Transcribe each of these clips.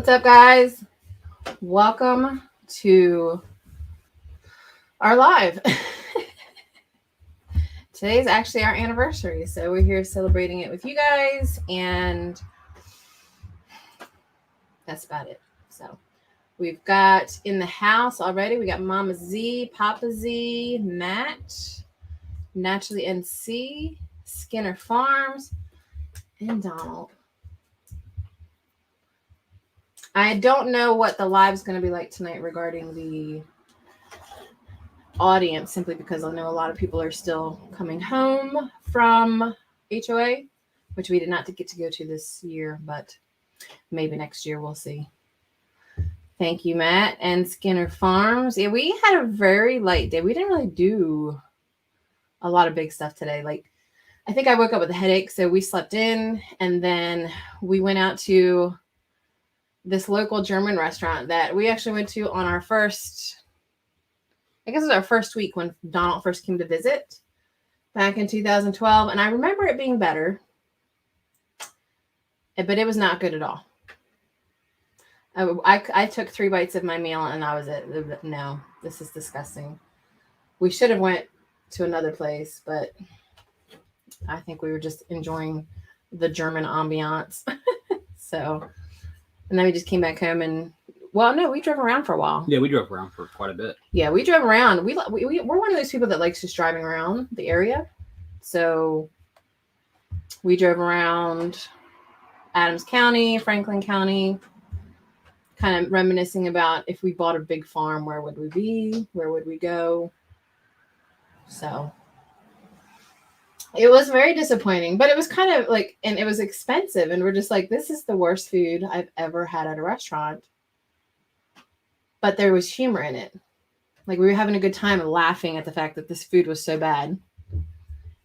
What's up, guys? Welcome to our live. Today's actually our anniversary, so we're here celebrating it with you guys, and that's about it. So we've got in the house already, we got Mama Z, Papa Z, Matt, Naturally NC, Skinner Farms, and Donald. I don't know what the live is going to be like tonight regarding the audience, simply because I know a lot of people are still coming home from HOA, which we did not get to go to this year, but maybe next year, we'll see. Thank you, Matt and Skinner Farms. Yeah, we had a very light day. We didn't really do a lot of big stuff today. Like, I think I woke up with a headache, so we slept in, and then we went out to this local German restaurant that we actually went to on our first, I guess it was our first week when Donald first came to visit back in 2012. And I remember it being better, but it was not good at all. I took 3 bites of my meal and that was it. No, this is disgusting. We should have went to another place, but I think we were just enjoying the German ambiance. So, and then we just came back home and, well, no, we drove around for a while. Yeah, we drove around for quite a bit. Yeah, we drove around. We're one of those people that likes just driving around the area. So we drove around Adams County, Franklin County, kind of reminiscing about if we bought a big farm, where would we be? Where would we go? So it was very disappointing, but it was kind of like, and it was expensive. And we're just like, this is the worst food I've ever had at a restaurant. But there was humor in it. Like, we were having a good time laughing at the fact that this food was so bad.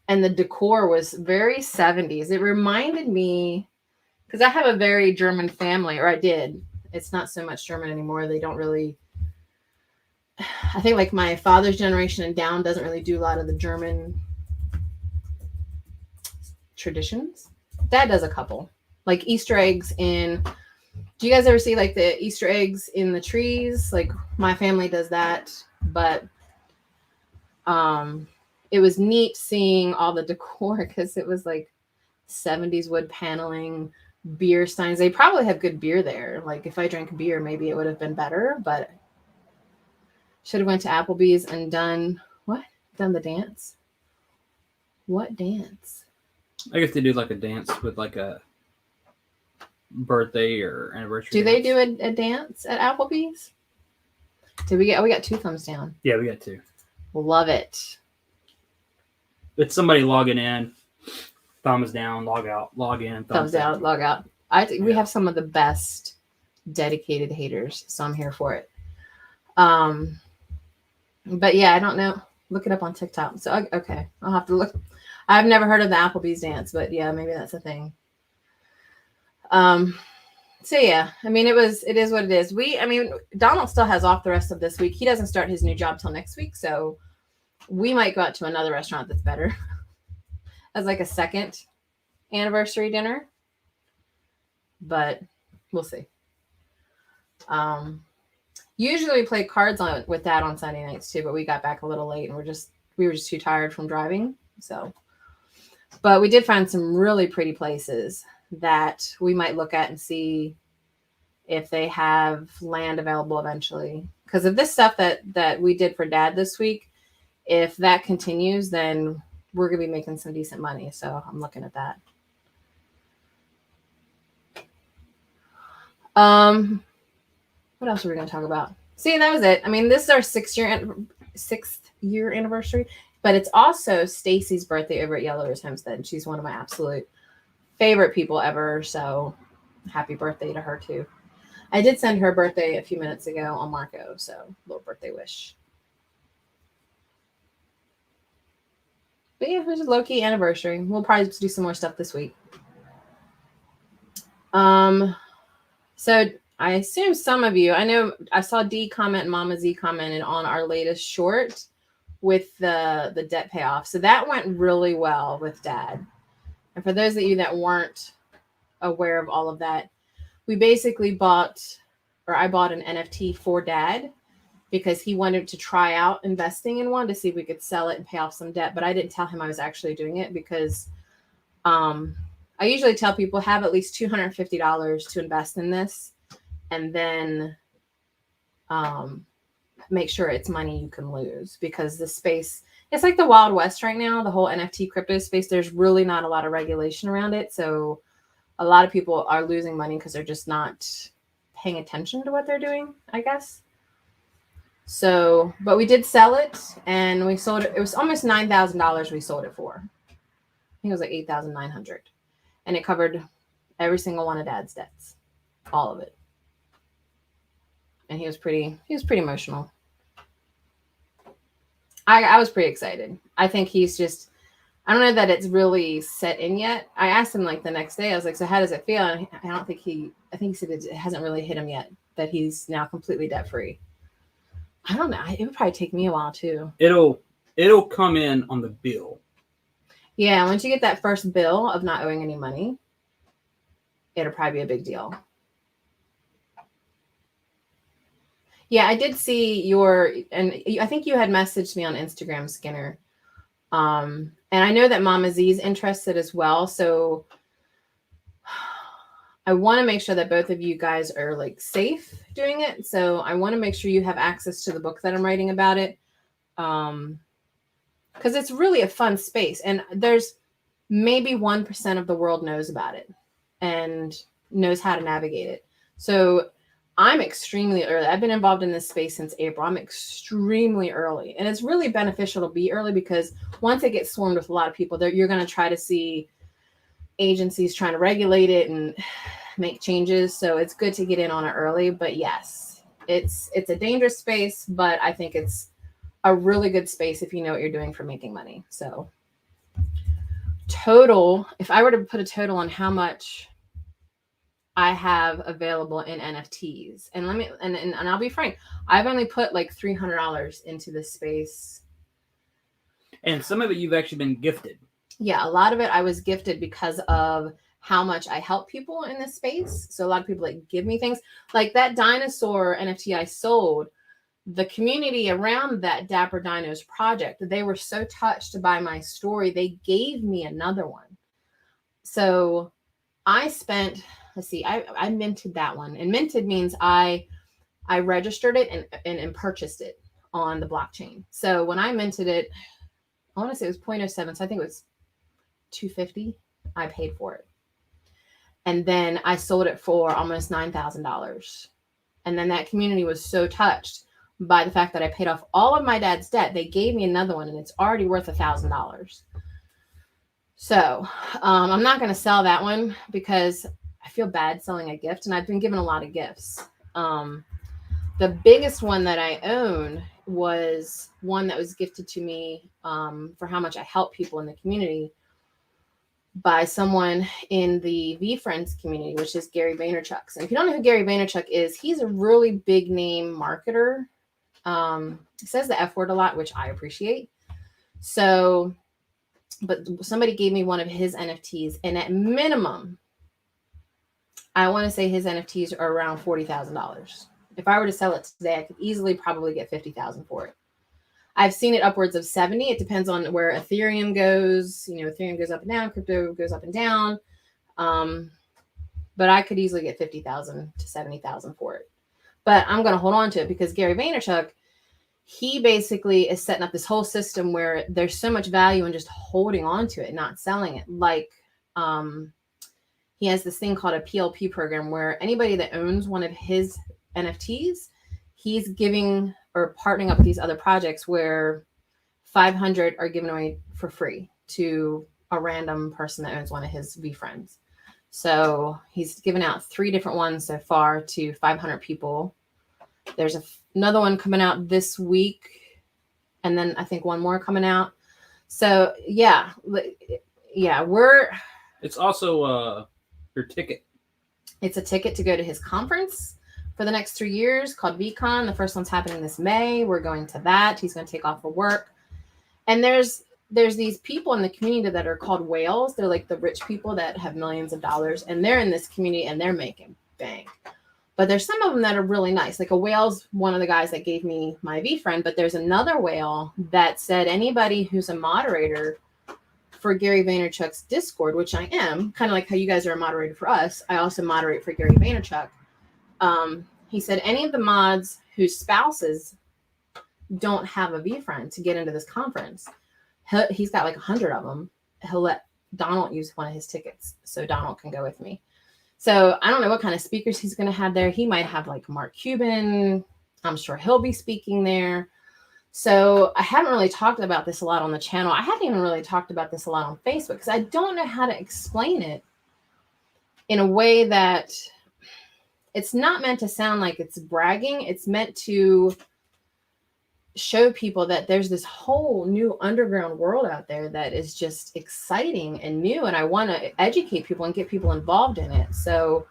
And the decor was very 70s. It reminded me, because I have a very German family, or I did. It's not so much German anymore. They don't really, I think like my father's generation and down doesn't really do a lot of the German traditions. Dad does a couple, like Easter eggs in, do you guys ever see like the Easter eggs in the trees? Like, my family does that, but it was neat seeing all the decor, because it was like 70s wood paneling, beer steins. They probably have good beer there. Like, if I drank beer, maybe it would have been better, but should have went to Applebee's and done the dance. What dance? I guess they do like a dance with like a birthday or anniversary. Do they do a dance at Applebee's? We got 2 thumbs down. Yeah, we got 2. Love it. It's somebody logging in, thumbs down, log out, log in, thumbs down, log out. We have some of the best dedicated haters, so I'm here for it. But yeah, I don't know. Look it up on TikTok. So okay, I'll have to look. I've never heard of the Applebee's dance, but yeah, maybe that's a thing. So yeah, I mean, it is what it is. Donald still has off the rest of this week. He doesn't start his new job till next week, so we might go out to another restaurant that's better as like a second anniversary dinner, but we'll see. Usually we play cards with Dad on Sunday nights too, but we got back a little late and we were just too tired from driving. So, but we did find some really pretty places that we might look at and see if they have land available eventually. Because of this stuff that we did for Dad this week, if that continues, then we're going to be making some decent money. So I'm looking at that. What else are we going to talk about? See, that was it. I mean, this is our 6th year anniversary, but it's also Stacy's birthday over at 𝙎𝙪𝙧𝙙𝙬𝙧 Homestead. She's one of my absolute favorite people ever. So happy birthday to her too. I did send her birthday a few minutes ago on Marco. So little birthday wish. But yeah, it was a low-key anniversary. We'll probably do some more stuff this week. So I assume some of you, I know I saw D comment, Mama Z commented on our latest short with the debt payoff. So that went really well with Dad. And for those of you that weren't aware of all of that, we basically I bought an NFT for Dad because he wanted to try out investing in one to see if we could sell it and pay off some debt. But I didn't tell him I was actually doing it because I usually tell people have at least $250 to invest in this, and then make sure it's money you can lose, because the space, it's like the Wild West right now, the whole NFT crypto space. There's really not a lot of regulation around it. So a lot of people are losing money because they're just not paying attention to what they're doing, I guess. So, but we did sell it, and we sold it. It was almost $9,000 we sold it for. I think it was like $8,900. And it covered every single one of Dad's debts. All of it. And he was pretty emotional. I was pretty excited. I think he's just, I don't know that it's really set in yet. I asked him like the next day, I was like, so how does it feel? And I think he said it hasn't really hit him yet, that he's now completely debt free. I don't know. It would probably take me a while too. It'll come in on the bill. Yeah. Once you get that first bill of not owing any money, it'll probably be a big deal. Yeah, I did see and I think you had messaged me on Instagram, Skinner. And I know that Mama Z's interested as well. So I want to make sure that both of you guys are like safe doing it. So I want to make sure you have access to the book that I'm writing about it. Because it's really a fun space, and there's maybe 1% of the world knows about it and knows how to navigate it. So I'm extremely early. I've been involved in this space since April. I'm extremely early. And it's really beneficial to be early, because once it gets swarmed with a lot of people, you're going to try to see agencies trying to regulate it and make changes. So it's good to get in on it early. But yes, it's a dangerous space, but I think it's a really good space if you know what you're doing for making money. So total, if I were to put a total on how much I have available in NFTs, and and I'll be frank, I've only put like $300 into this space. And some of it you've actually been gifted. Yeah, a lot of it I was gifted because of how much I help people in this space. So a lot of people like give me things like that dinosaur NFT I sold. The community around that Dapper Dinos project, they were so touched by my story, they gave me another one. So I spent, let's see, I minted that one. And minted means I registered it and purchased it on the blockchain. So when I minted it, I want to say it was 0.07. So I think it was $250. I paid for it. And then I sold it for almost $9,000. And then that community was so touched by the fact that I paid off all of my dad's debt. They gave me another one, and it's already worth $1,000. So I'm not going to sell that one because I feel bad selling a gift, and I've been given a lot of gifts. The biggest one that I own was one that was gifted to me for how much I help people in the community by someone in the VFriends community, which is Gary Vaynerchuk. And if you don't know who Gary Vaynerchuk is, he's a really big name marketer. He says the F word a lot, which I appreciate. So, but somebody gave me one of his NFTs, and at minimum, I want to say his NFTs are around $40,000. If I were to sell it today, I could easily probably get $50,000 for it. I've seen it upwards of 70. It depends on where Ethereum goes. You know, Ethereum goes up and down, crypto goes up and down. But I could easily get $50,000 to $70,000 for it. But I'm going to hold on to it because Gary Vaynerchuk, he basically is setting up this whole system where there's so much value in just holding on to it, not selling it. Like he has this thing called a PLP program where anybody that owns one of his NFTs, he's giving or partnering up with these other projects where 500 are given away for free to a random person that owns one of his VFriends. So he's given out 3 different ones so far to 500 people. There's another one coming out this week, and then I think one more coming out. So yeah, It's also your ticket. It's a ticket to go to his conference for the next 3 years called VCon. The first one's happening this May. We're going to that. He's going to take off for work. And there's these people in the community that are called whales. They're like the rich people that have millions of dollars, and they're in this community and they're making bank. But there's some of them that are really nice. Like a whale's one of the guys that gave me my V-friend, but there's another whale that said anybody who's a moderator for Gary Vaynerchuk's Discord, which I am, kind of like how you guys are a moderator for us. I also moderate for Gary Vaynerchuk. He said any of the mods whose spouses don't have a V-friend to get into this conference, he's got like 100 of them. He'll let Donald use one of his tickets so Donald can go with me. So I don't know what kind of speakers he's going to have there. He might have like Mark Cuban. I'm sure he'll be speaking there. So I haven't really talked about this a lot on the channel. I haven't even really talked about this a lot on Facebook because I don't know how to explain it in a way that it's not meant to sound like it's bragging. It's meant to show people that there's this whole new underground world out there that is just exciting and new. And I want to educate people and get people involved in it. So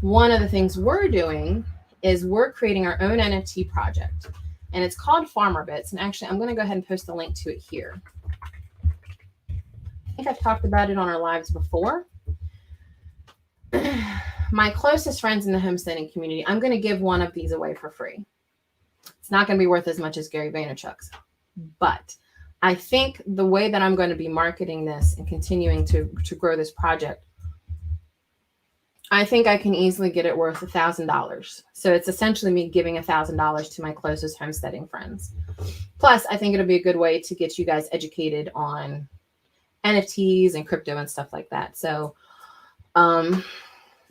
one of the things we're doing is we're creating our own NFT project. And it's called Farmer Bits. And actually, I'm going to go ahead and post a link to it here. I think I've talked about it on our lives before. My closest friends in the homesteading community, I'm going to give one of these away for free. It's not going to be worth as much as Gary Vaynerchuk's. But I think the way that I'm going to be marketing this and continuing to grow this project, I think I can easily get it worth $1,000. So it's essentially me giving $1,000 to my closest homesteading friends. Plus, I think it'll be a good way to get you guys educated on NFTs and crypto and stuff like that. So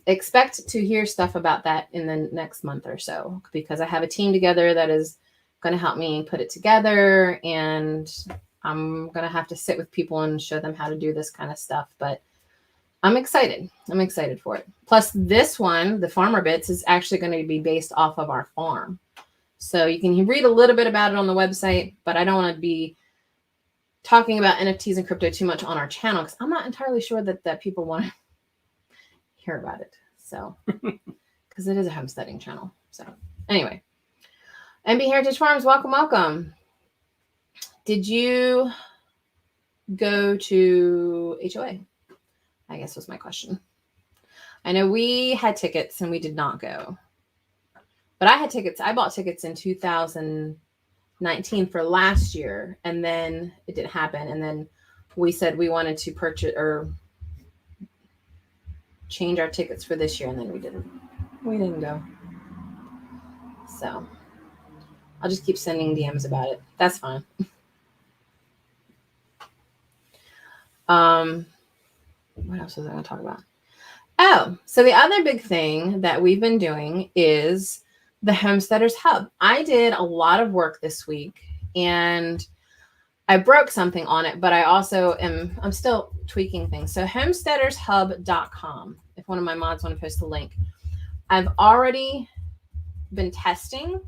expect to hear stuff about that in the next month or so, because I have a team together that is going to help me put it together. And I'm going to have to sit with people and show them how to do this kind of stuff. But I'm excited. I'm excited for it. Plus this one, the Farmer Bits, is actually going to be based off of our farm. So you can read a little bit about it on the website, but I don't want to be talking about NFTs and crypto too much on our channel because I'm not entirely sure that people want to hear about it. So, because it is a homesteading channel. So anyway, MB Heritage Farms, welcome, welcome. Did you go to HOA? I guess was my question. I know we had tickets and we did not go, but I had tickets. I bought tickets in 2019 for last year, and then it didn't happen. And then we said we wanted to purchase or change our tickets for this year, and then we didn't go. So I'll just keep sending DMs about it. That's fine. What else was I going to talk about? Oh, so the other big thing that we've been doing is the Homesteaders Hub. I did a lot of work this week and I broke something on it, but I also I'm still tweaking things. So homesteadershub.com, if one of my mods want to post the link. I've already been testing,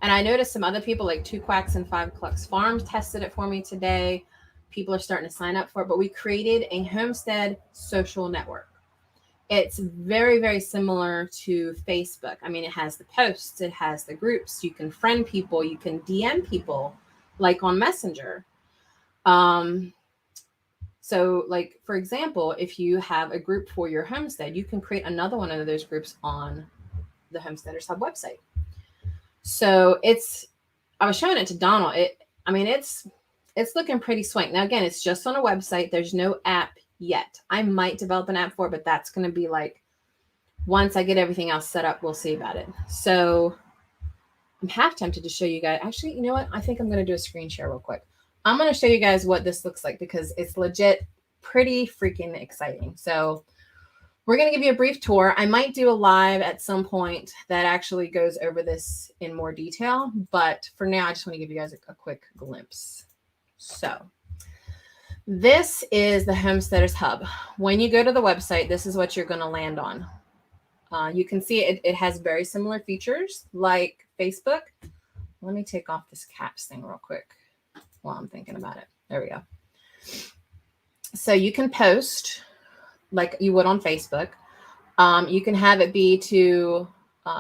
and I noticed some other people like 2 Quacks and 5 Clucks Farms tested it for me today. People are starting to sign up for it, but we created a homestead social network. It's very, very similar to Facebook. I mean, it has the posts, it has the groups. You can friend people, you can DM people like on Messenger. So like, for example, if you have a group for your homestead, you can create another one of those groups on the Homesteaders Hub website. So I was showing it to Donald. It's looking pretty swank. Now, again, it's just on a website. There's no app yet. I might develop an app for it, but that's going to be like, once I get everything else set up, we'll see about it. So I'm half tempted to show you guys. Actually, you know what? I think I'm going to do a screen share real quick. I'm going to show you guys what this looks like because it's legit pretty freaking exciting. So we're going to give you a brief tour. I might do a live at some point that actually goes over this in more detail. But for now, I just want to give you guys a quick glimpse. So this is the Homesteaders Hub. When you go to the website, this is what you're going to land on. You can see it has very similar features like Facebook. Let me take off this caps thing real quick while I'm thinking about it. There we go. So you can post like you would on Facebook. You can have it be to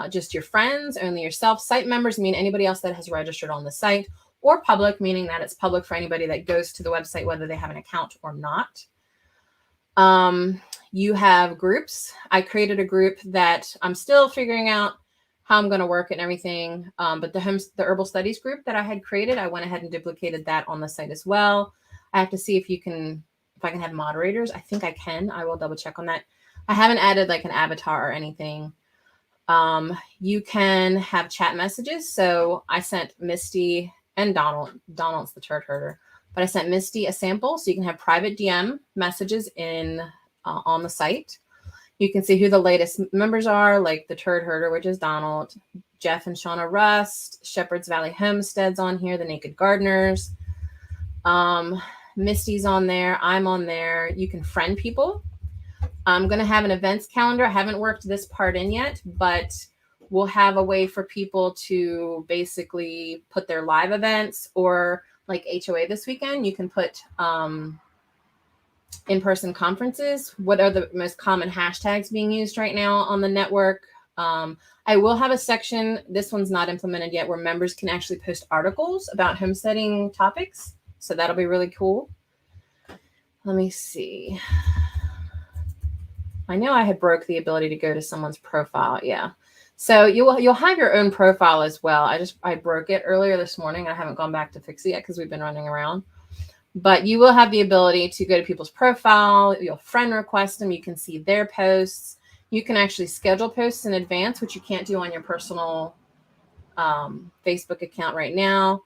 just your friends, only yourself, site members, meaning anybody else that has registered on the site, or public, meaning that it's public for anybody that goes to the website, whether they have an account or not. You have groups. I created a group that I'm still figuring out how I'm going to work it and everything. But the herbal studies group that I had created, I went ahead and duplicated that on the site as well. I have to see if I can have moderators. I think I can. I will double check on that. I haven't added like an avatar or anything. You can have chat messages. So I sent Misty and Donald's the turd herder, but I sent Misty a sample so you can have private DM messages on the site. You can see who the latest members are, like the turd herder, which is Donald, Jeff and Shauna Rust, Shepherd's Valley Homesteads on here, the Naked Gardeners. Misty's on there. I'm on there. You can friend people. I'm going to have an events calendar. I haven't worked this part in yet, but we'll have a way for people to basically put their live events, or like HOA this weekend, you can put in-person conferences. What are the most common hashtags being used right now on the network? I will have a section, this one's not implemented yet, where members can actually post articles about homesteading topics. So that'll be really cool. Let me see. I know I had broke the ability to go to someone's profile. Yeah. So you'll have your own profile as well. I broke it earlier this morning. I haven't gone back to fix it yet because we've been running around. But you will have the ability to go to people's profile. You'll friend request them. You can see their posts. You can actually schedule posts in advance, which you can't do on your personal Facebook account right now.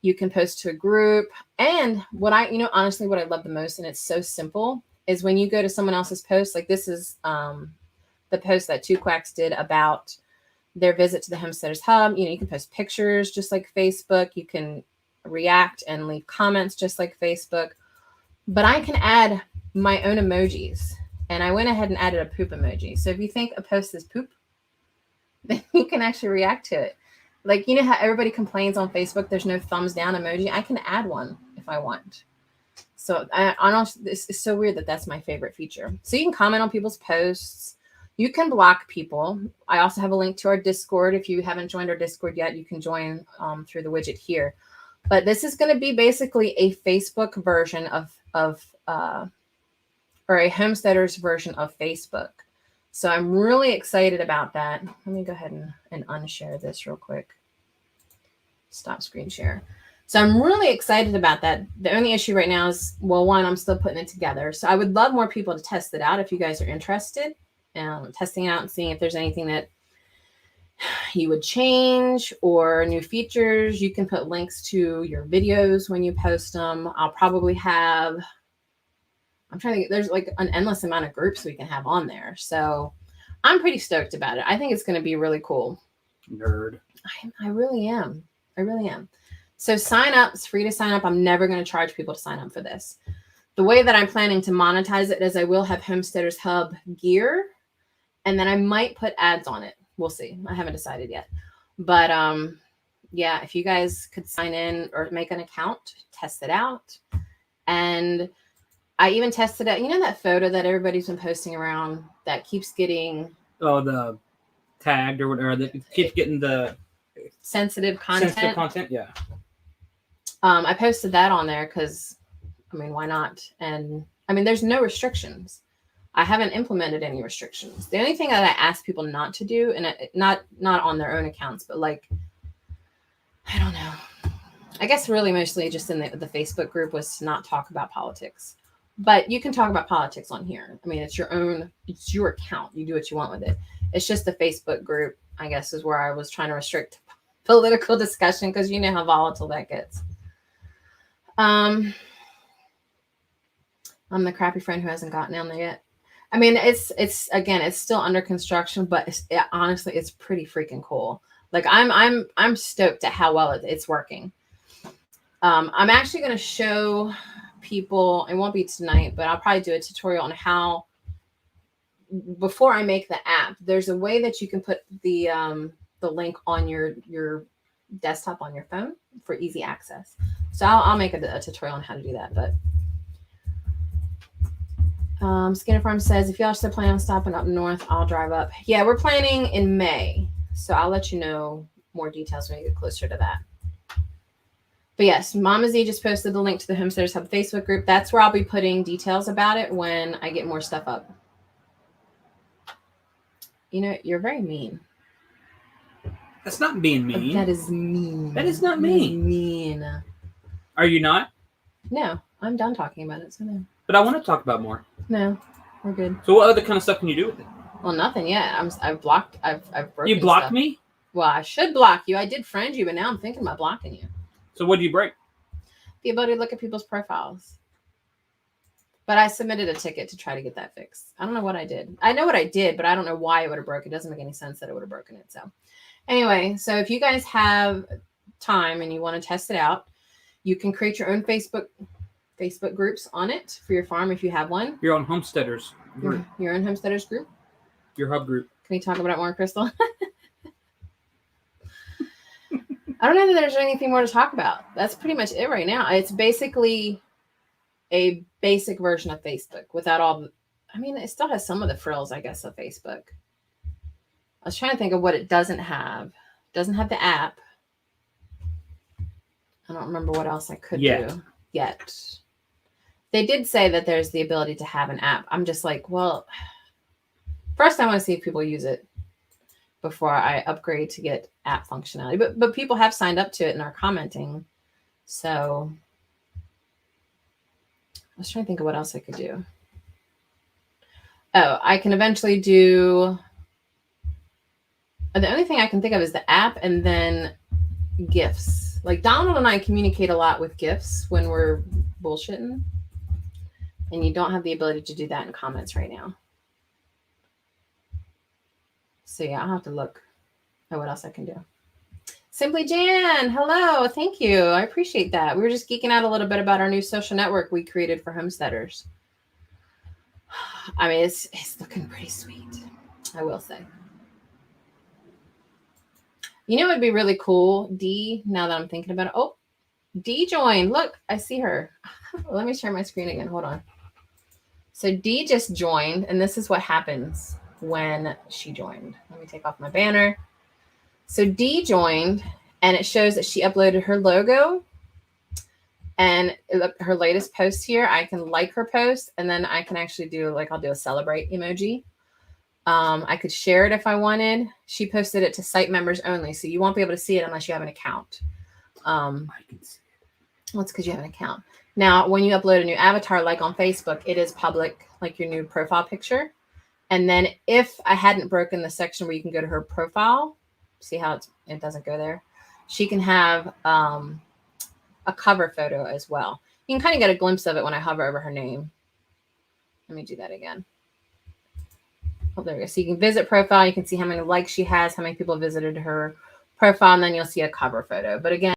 You can post to a group. And honestly, what I love the most, and it's so simple, is when you go to someone else's post, like this is the post that 𝙂𝙖𝙧𝙙𝙬𝙀 did about their visit to the Homesteaders Hub. You can post pictures just like Facebook. You can react and leave comments just like Facebook. But I can add my own emojis. And I went ahead and added a poop emoji. So if you think a post is poop, then you can actually react to it. Like, you know how everybody complains on Facebook there's no thumbs down emoji? I can add one if I want. So it's so weird that that's my favorite feature. So you can comment on people's posts. You can block people. I also have a link to our Discord. If you haven't joined our Discord yet, you can join through the widget here. But this is going to be basically a Facebook version or a homesteaders version of Facebook. So I'm really excited about that. Let me go ahead and unshare this real quick. Stop screen share. So I'm really excited about that. The only issue right now is, well, one, I'm still putting it together. So I would love more people to test it out if you guys are interested. Testing it out and seeing if there's anything that you would change or new features. You can put links to your videos when you post them. I'll probably have, I'm trying to get, there's like an endless amount of groups we can have on there. So I'm pretty stoked about it. I think it's going to be really cool. Nerd. I really am. I really am. So sign up. It's free to sign up. I'm never going to charge people to sign up for this. The way that I'm planning to monetize it is I will have Homesteaders Hub gear, and then I might put ads on it. We'll see. I haven't decided yet. But yeah, if you guys could sign in or make an account, test it out. And I even tested it. You know that photo that everybody's been posting around that keeps getting... Oh, the tagged or whatever. That keeps getting the... Sensitive content. Sensitive content, yeah. I posted that on there because, I mean, why not? And, I mean, there's no restrictions. I haven't implemented any restrictions. The only thing that I ask people not to do, and not on their own accounts, but like, I don't know. I guess really mostly just in the Facebook group was to not talk about politics. But you can talk about politics on here. I mean, it's your account. You do what you want with it. It's just the Facebook group, I guess, is where I was trying to restrict political discussion because you know how volatile that gets. I'm the crappy friend who hasn't gotten down there yet. I mean, it's still under construction, but honestly, it's pretty freaking cool. Like I'm stoked at how well it's working. I'm actually going to show people, it won't be tonight, but I'll probably do a tutorial on how, before I make the app, there's a way that you can put the link on your desktop on your phone for easy access. So I'll make a tutorial on how to do that. But Skinner Farm says, if y'all still plan on stopping up north, I'll drive up. Yeah, we're planning in May. So I'll let you know more details when we get closer to that. But yes, Mama Z just posted the link to the Homesteaders Hub Facebook group. That's where I'll be putting details about it when I get more stuff up. You know, you're very mean. That's not being mean. That is mean. That is not That is mean. mean. Are you not? No, I'm done talking about it. So no. But I want to talk about more. No, we're good. So what other kind of stuff can you do with it? Well, nothing yet. I've blocked. I've broken. You blocked stuff. me? Well, I should block you. I did friend you, but now I'm thinking about blocking you. So what did you break? The ability to look at people's profiles. But I submitted a ticket to try to get that fixed. I don't know what I did. I know what I did, but I don't know why it would have broken. It doesn't make any sense that it would have broken it. So anyway, so if you guys have time and you want to test it out, you can create your own Facebook groups on it for your farm if you have one. Your own Homesteaders group. Your own Homesteaders group. Your hub group. Can we talk about it more, Crystal? I don't know that there's anything more to talk about. That's pretty much it right now. It's basically a basic version of Facebook without all the, I mean, it still has some of the frills, I guess, of Facebook. I was trying to think of what it doesn't have. It doesn't have the app. I don't remember what else I could do yet. They did say that there's the ability to have an app. I'm just like, well, first I want to see if people use it before I upgrade to get app functionality. But people have signed up to it and are commenting. So I was trying to think of what else I could do. Oh, I can eventually do, the only thing I can think of is the app and then GIFs. Like Donald and I communicate a lot with GIFs when we're bullshitting. And you don't have the ability to do that in comments right now. So yeah, I'll have to look at what else I can do. Simply Jan, hello, thank you. I appreciate that. We were just geeking out a little bit about our new social network we created for homesteaders. I mean, it's looking pretty sweet, I will say. You know, it'd be really cool, Dee, now that I'm thinking about it. Oh, Dee joined. Look, I see her. Let me share my screen again. Hold on. So Dee just joined, and this is what happens when she joined. Let me take off my banner. So Dee joined, and it shows that she uploaded her logo and her latest post here. I can like her post, and then I can actually do, like, I'll do a celebrate emoji. I could share it if I wanted. She posted it to site members only, so you won't be able to see it unless you have an account. I can see it. Well, it's because you have an account. Now, when you upload a new avatar, like on Facebook, it is public, like your new profile picture. And then if I hadn't broken the section where you can go to her profile, see how it doesn't go there? She can have a cover photo as well. You can kind of get a glimpse of it when I hover over her name. Let me do that again. Oh, there we go. So you can visit profile. You can see how many likes she has, how many people visited her profile, and then you'll see a cover photo. But again,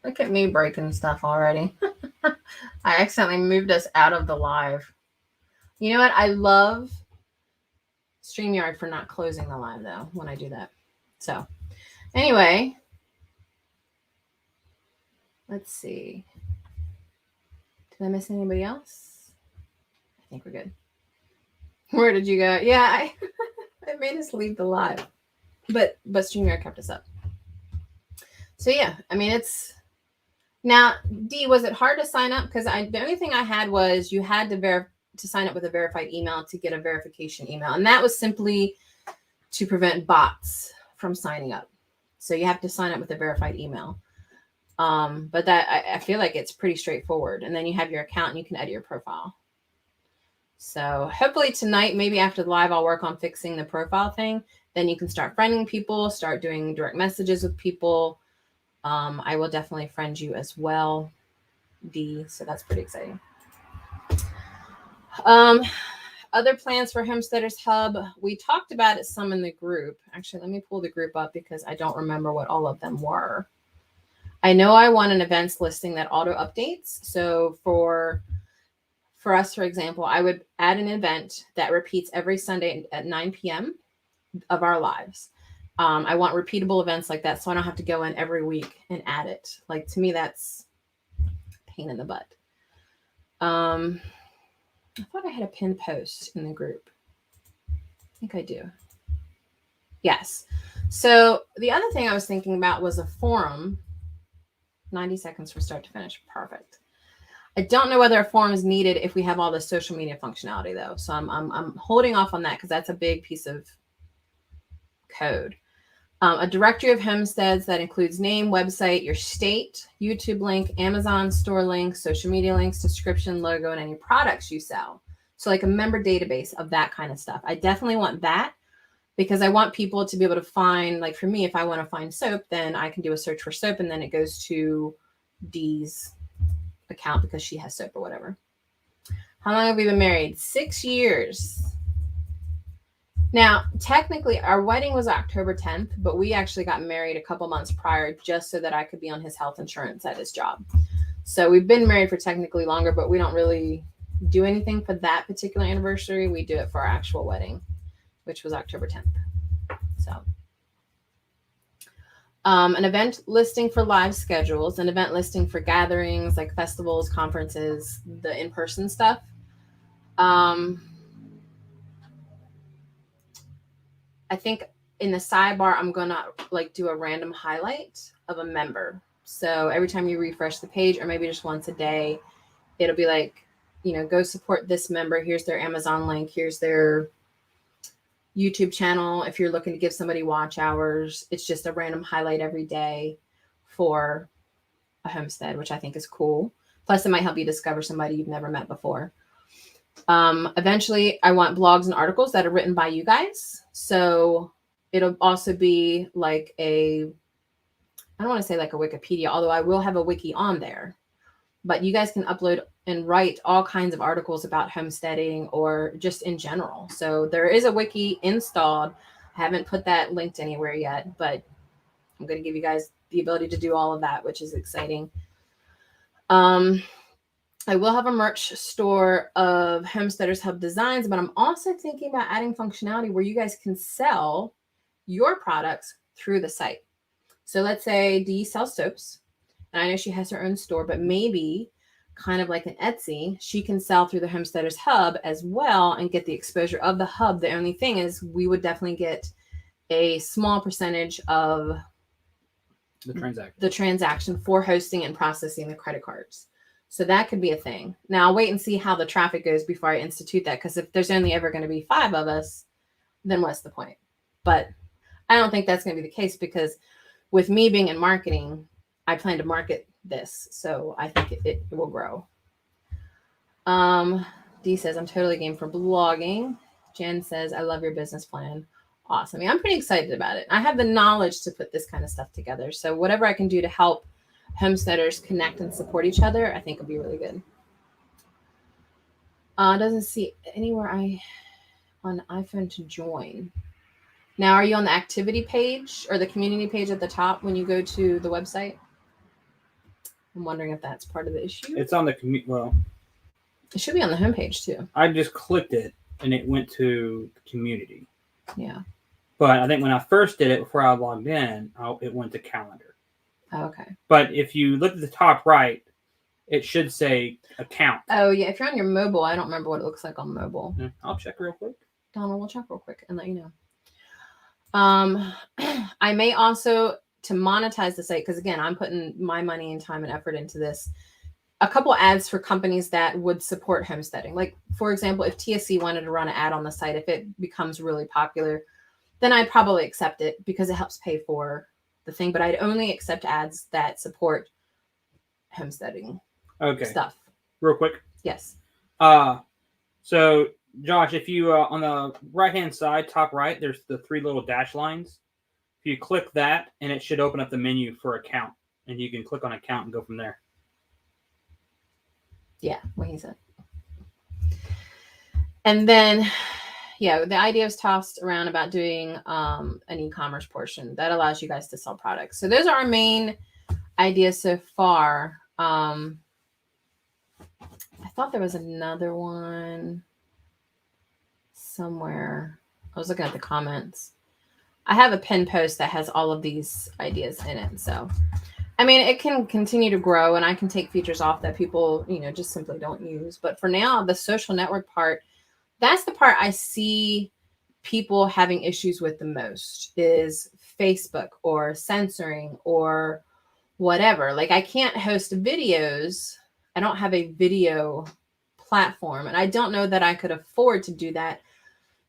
look at me breaking stuff already. I accidentally moved us out of the live. You know what? I love StreamYard for not closing the live, though, when I do that. So anyway, let's see. Did I miss anybody else? I think we're good. Where did you go? Yeah, I made us leave the live. But StreamYard kept us up. So yeah, I mean, it's... Now, Dee, was it hard to sign up? Because the only thing I had was you had to sign up with a verified email to get a verification email. And that was simply to prevent bots from signing up. So you have to sign up with a verified email. But that I feel like it's pretty straightforward. And then you have your account and you can edit your profile. So hopefully tonight, maybe after the live, I'll work on fixing the profile thing. Then you can start friending people, start doing direct messages with people. I will definitely friend you as well, Dee. So that's pretty exciting. Other plans for Homesteaders Hub. We talked about it some in the group. Actually, let me pull the group up because I don't remember what all of them were. I know I want an events listing that auto updates. So for us, for example, I would add an event that repeats every Sunday at 9 p.m. of our lives. I want repeatable events like that so I don't have to go in every week and add it. Like, to me, that's a pain in the butt. I thought I had a pinned post in the group. I think I do. Yes. So the other thing I was thinking about was a forum 90 seconds from start to finish. Perfect. I don't know whether a form is needed if we have all the social media functionality though. So I'm holding off on that because that's a big piece of code. A directory of homesteads that includes name, website, your state, YouTube link, Amazon store link, social media links, description, logo, and any products you sell. So like a member database of that kind of stuff. I definitely want that because I want people to be able to find, like for me, if I want to find soap, then I can do a search for soap and then it goes to Dee's account because she has soap or whatever. How long have we been married? 6 years. Now, technically, our wedding was October 10th, but we actually got married a couple months prior just so that I could be on his health insurance at his job. So we've been married for technically longer, but we don't really do anything for that particular anniversary. We do it for our actual wedding, which was October 10th. So an event listing for live schedules, an event listing for gatherings like festivals, conferences, the in-person stuff. I think in the sidebar, I'm going to like do a random highlight of a member. So every time you refresh the page, or maybe just once a day, it'll be like, you know, go support this member. Here's their Amazon link. Here's their YouTube channel. If you're looking to give somebody watch hours, it's just a random highlight every day for a homestead, which I think is cool. Plus it might help you discover somebody you've never met before. Eventually I want blogs and articles that are written by you guys. So it'll also be like I don't want to say like a Wikipedia, although I will have a wiki on there, but you guys can upload and write all kinds of articles about homesteading or just in general. So there is a wiki installed. I haven't put that linked anywhere yet, but I'm going to give you guys the ability to do all of that, which is exciting. I will have a merch store of Homesteaders Hub designs, but I'm also thinking about adding functionality where you guys can sell your products through the site. So let's say Dee sells soaps, and I know she has her own store, but maybe kind of like an Etsy, she can sell through the Homesteaders Hub as well and get the exposure of the hub. The only thing is we would definitely get a small percentage of the transaction for hosting and processing the credit cards. So that could be a thing. Now I'll wait and see how the traffic goes before I institute that, because if there's only ever going to be 5 of us, then what's the point? But I don't think that's going to be the case, because with me being in marketing, I plan to market this. So I think it will grow. Dee says, I'm totally game for blogging. Jen says, I love your business plan. Awesome. Yeah, I'm pretty excited about it. I have the knowledge to put this kind of stuff together. So whatever I can do to help homesteaders connect and support each other, I think will be really good. Doesn't see anywhere on iPhone to join. Now, are you on the activity page or the community page at the top when you go to the website? I'm wondering if that's part of the issue. It's on the well, it should be on the homepage too. I just clicked it and it went to the community. Yeah. But I think when I first did it, before I logged in, it went to calendar. Oh, okay. But if you look at the top right, it should say account. Oh, yeah. If you're on your mobile, I don't remember what it looks like on mobile. Yeah, I'll check real quick. Donald, we'll check real quick and let you know. I may also, to monetize the site, because again, I'm putting my money and time and effort into this, a couple ads for companies that would support homesteading. Like, for example, if TSC wanted to run an ad on the site, if it becomes really popular, then I'd probably accept it because it helps pay for the thing. But I'd only accept ads that support homesteading stuff. Real quick. Yes. So Josh, if you on the right-hand side, top right, there's the 3 little dash lines. If you click that, and it should open up the menu for account, and you can click on account and go from there. Yeah, what he said. And then, yeah, the idea was tossed around about doing an e-commerce portion that allows you guys to sell products. So those are our main ideas so far. I thought there was another one somewhere. I was looking at the comments. I have a pinned post that has all of these ideas in it. So, I mean, it can continue to grow, and I can take features off that people, just simply don't use. But for now, the social network part, that's the part I see people having issues with the most, is Facebook or censoring or whatever. Like I can't host videos. I don't have a video platform, and I don't know that I could afford to do that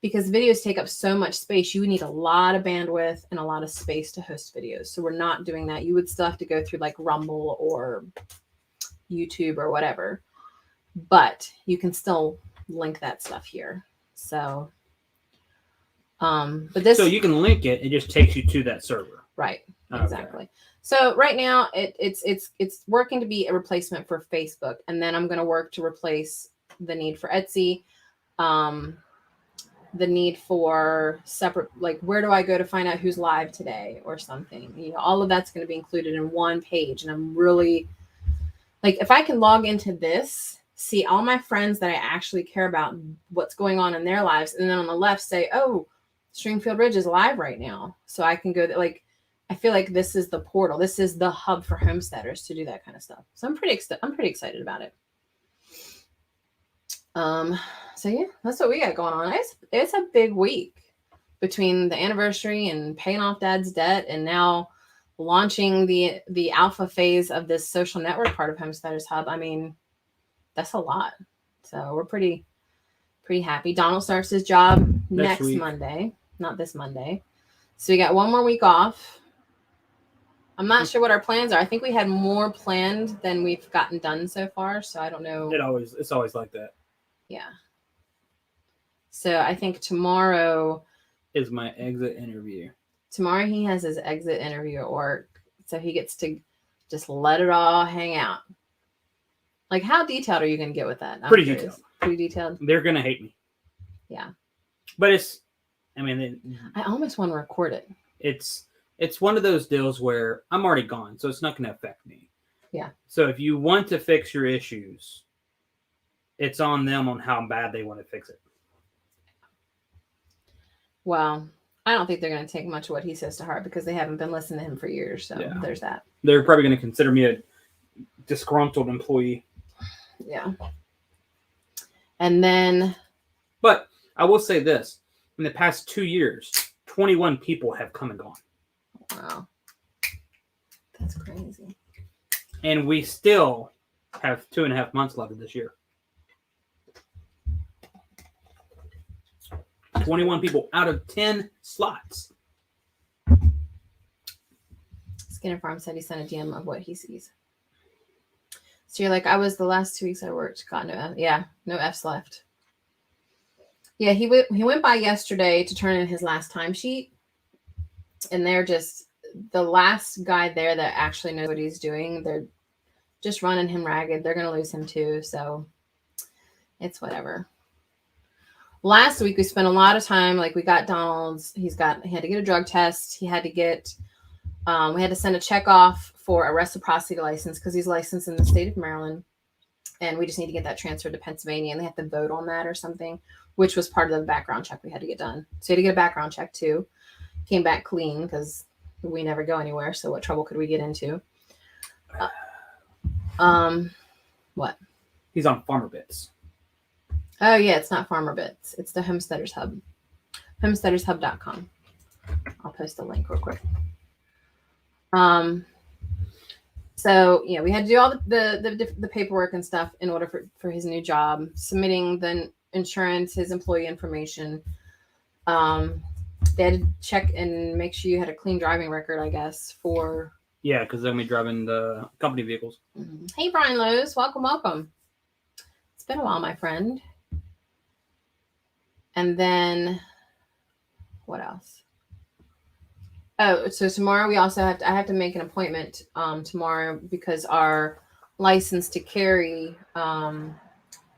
because videos take up so much space. You need a lot of bandwidth and a lot of space to host videos. So we're not doing that. You would still have to go through like Rumble or YouTube or whatever, but you can still link that stuff here. So, but this, so you can link it. It just takes you to that server. Right. Exactly. Okay. So right now it's working to be a replacement for Facebook. And then I'm going to work to replace the need for Etsy. The need for separate, like, where do I go to find out who's live today or something? You know, all of that's going to be included in one page. And I'm really like, if I can log into this, see all my friends that I actually care about, what's going on in their lives. And then on the left say, oh, Stringfield Ridge is live right now. So I can go there. Like, I feel like this is the portal. This is the hub for homesteaders to do that kind of stuff. So I'm pretty excited about it. So yeah, that's what we got going on. It's a big week between the anniversary and paying off Dad's debt and now launching the alpha phase of this social network part of Homesteaders Hub. I mean, that's a lot. So we're pretty happy. Donald starts his job next Monday, not this Monday. So we got one more week off. I'm not sure what our plans are. I think we had more planned than we've gotten done so far. So I don't know. It's always like that. Yeah. So I think tomorrow is my exit interview. Tomorrow he has his exit interview at work. So he gets to just let it all hang out. Like, how detailed are you going to get with that? Pretty detailed. Pretty detailed. They're going to hate me. Yeah. But I almost want to record it. It's one of those deals where I'm already gone, so it's not going to affect me. Yeah. So if you want to fix your issues, it's on them on how bad they want to fix it. Well, I don't think they're going to take much of what he says to heart because they haven't been listening to him for years. So There's that. They're probably going to consider me a disgruntled employee. Yeah. And then. But I will say this. In the past 2 years, 21 people have come and gone. Wow. That's crazy. And we still have 2.5 months left of this year. 21 people out of 10 slots. Skinner Farm said he sent a DM of what he sees. So you're like, I was the last 2 weeks I worked. Got no F. Yeah, no F's left. Yeah, he went by yesterday to turn in his last timesheet. And they're just the last guy there that actually knows what he's doing. They're just running him ragged. They're going to lose him too. So it's whatever. Last week, we spent a lot of time, like we got Donald's, he had to get a drug test. He had to get, we had to send a check off for a reciprocity license because he's licensed in the state of Maryland. And we just need to get that transferred to Pennsylvania and they have to vote on that or something, which was part of the background check we had to get done. So he had to get a background check too. Came back clean because we never go anywhere. So what trouble could we get into? What? He's on Farmer Bits. Oh, yeah, it's not Farmer Bits. It's the Homesteaders Hub. HomesteadersHub.com. I'll post the link real quick. So, yeah, we had to do all the paperwork and stuff in order for his new job, submitting the insurance, his employee information. They had to check and make sure you had a clean driving record, I guess, for... Yeah, because they're going to be driving the company vehicles. Mm-hmm. Hey, Brian Lowe's. Welcome. It's been a while, my friend. And then what else? Oh, so tomorrow we also I have to make an appointment tomorrow because our license to carry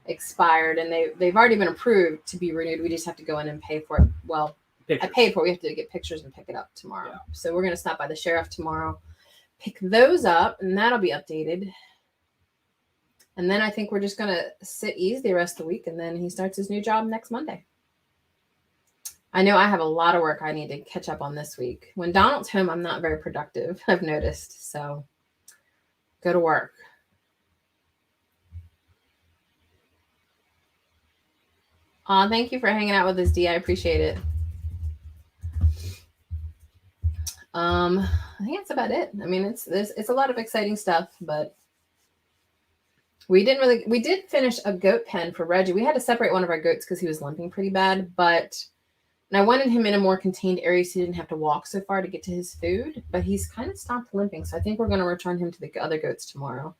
expired and they've already been approved to be renewed. We just have to go in and pay for it. Well, pictures. I paid for it. We have to get pictures and pick it up tomorrow. Yeah. So we're going to stop by the sheriff tomorrow, pick those up, and that'll be updated. And then I think we're just going to sit easy the rest of the week, and then he starts his new job next Monday. I know I have a lot of work I need to catch up on this week. When Donald's home, I'm not very productive, I've noticed. So go to work. Thank you for hanging out with us, Dee. I appreciate it. I think that's about it. I mean, it's a lot of exciting stuff, but we did finish a goat pen for Reggie. We had to separate one of our goats because he was limping pretty bad, and I wanted him in a more contained area so he didn't have to walk so far to get to his food, but he's kind of stopped limping. So I think we're going to return him to the other goats tomorrow.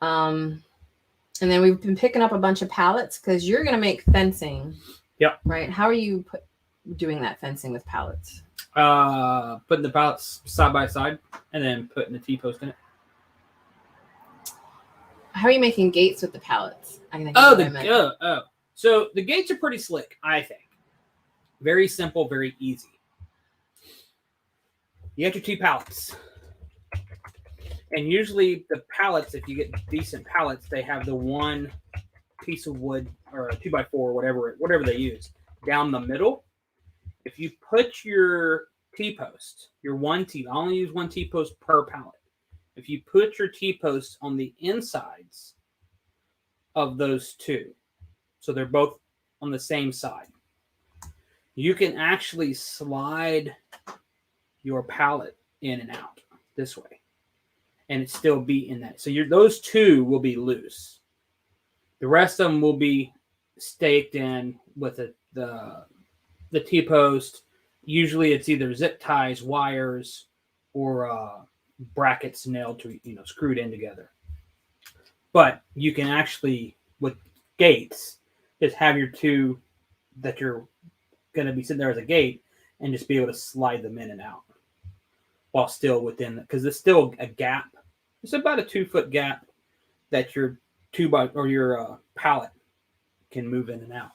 And then we've been picking up a bunch of pallets because you're going to make fencing. Yep. Right. How are you doing that fencing with pallets? Putting the pallets side by side and then putting the T-post in it. How are you making gates with the pallets? So the gates are pretty slick, I think. Very simple, very easy. You got your 2 pallets. And usually the pallets, if you get decent pallets, they have the one piece of wood or a 2x4 or whatever they use down the middle. If you put your T-post, I only use one T-post per pallet. If you put your T-posts on the insides of those 2, so they're both on the same side, you can actually slide your pallet in and out this way, and it still be in that. So those 2 will be loose. The rest of them will be staked in with the T-post. Usually it's either zip ties, wires, or brackets nailed to, screwed in together. But you can actually, with gates, just have your 2 that you're going to be sitting there as a gate and just be able to slide them in and out while still within, because there's still a gap. It's about a 2-foot gap that your pallet can move in and out.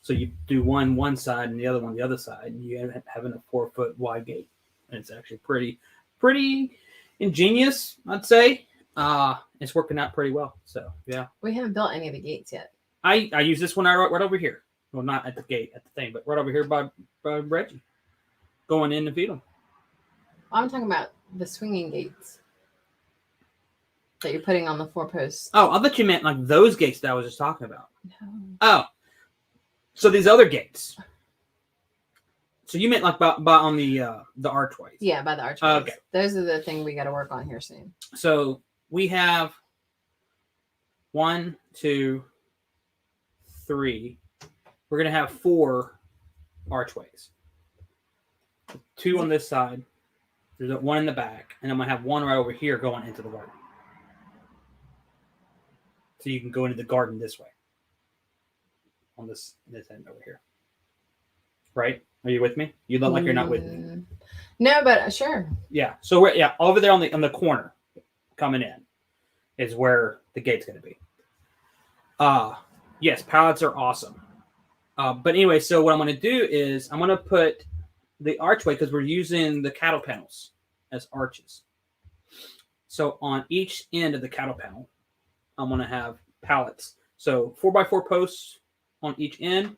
So you do one side and the other one the other side, and you end up having a 4-foot wide gate. And it's actually pretty ingenious, I'd say. It's working out pretty well. So yeah. We haven't built any of the gates yet. I use this one right over here. Well, not at the gate, at the thing, but right over here by Reggie. Going in to feed them. I'm talking about the swinging gates that you're putting on the 4 posts. Oh, I thought you meant like those gates that I was just talking about. No. Oh. So these other gates. So you meant like by on the archways. Yeah, by the archways. Okay. Those are the things we got to work on here soon. So we have 1, 2, 3. We're going to have 4 archways. 2 on this side. There's 1 in the back. And I'm going to have 1 right over here going into the garden. So you can go into the garden this way. On this end over here. Right? Are you with me? You look like you're not with me. No, but sure. Yeah. So we're over there on the corner coming in is where the gate's going to be. Yes, pallets are awesome. But anyway, so what I'm going to do is I'm going to put the archway, because we're using the cattle panels as arches. So on each end of the cattle panel, I'm going to have pallets. So 4x4 posts on each end,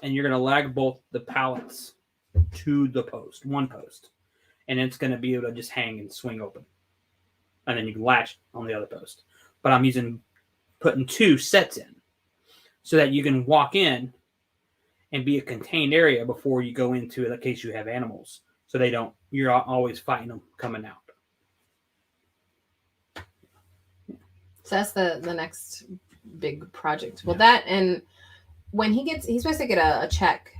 and you're going to lag both the pallets to the post, one post. And it's going to be able to just hang and swing open. And then you can latch on the other post. But I'm putting 2 sets in so that you can walk in and be a contained area before you go into it in case you have animals. So you're always fighting them coming out. So that's the next big project. Well, that, and when he's supposed to get a check,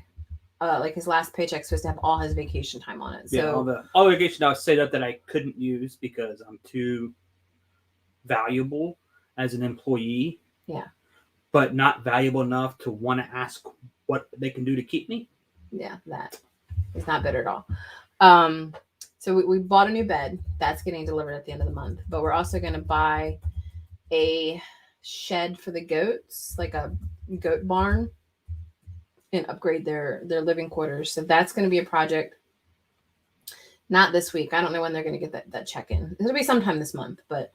like his last paycheck's supposed to have all his vacation time on it. So yeah, all the vacation I was set up that I couldn't use because I'm too valuable as an employee. Yeah. But not valuable enough to want to ask what they can do to keep me. Yeah, that is not bitter at all. So we bought a new bed. That's getting delivered at the end of the month. But we're also going to buy a shed for the goats, like a goat barn, and upgrade their living quarters. So that's going to be a project. Not this week. I don't know when they're going to get that check in. It'll be sometime this month, but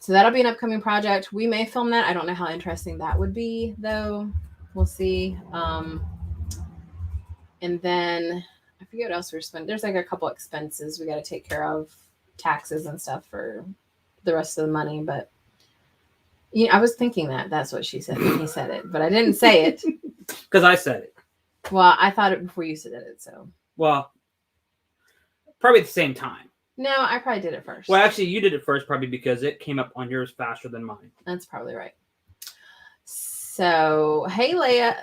so that'll be an upcoming project. We may film that. I don't know how interesting that would be, though. We'll see. And then I forget what else we're spending. There's like a couple expenses we got to take care of, taxes and stuff for the rest of the money. But I was thinking that's what she said when he said it, but I didn't say it because I said it. Well, I thought it before you said it. So Well, probably at the same time. No, I probably did it first. Well, actually, you did it first probably because it came up on yours faster than mine. That's probably right. So, hey, Layla.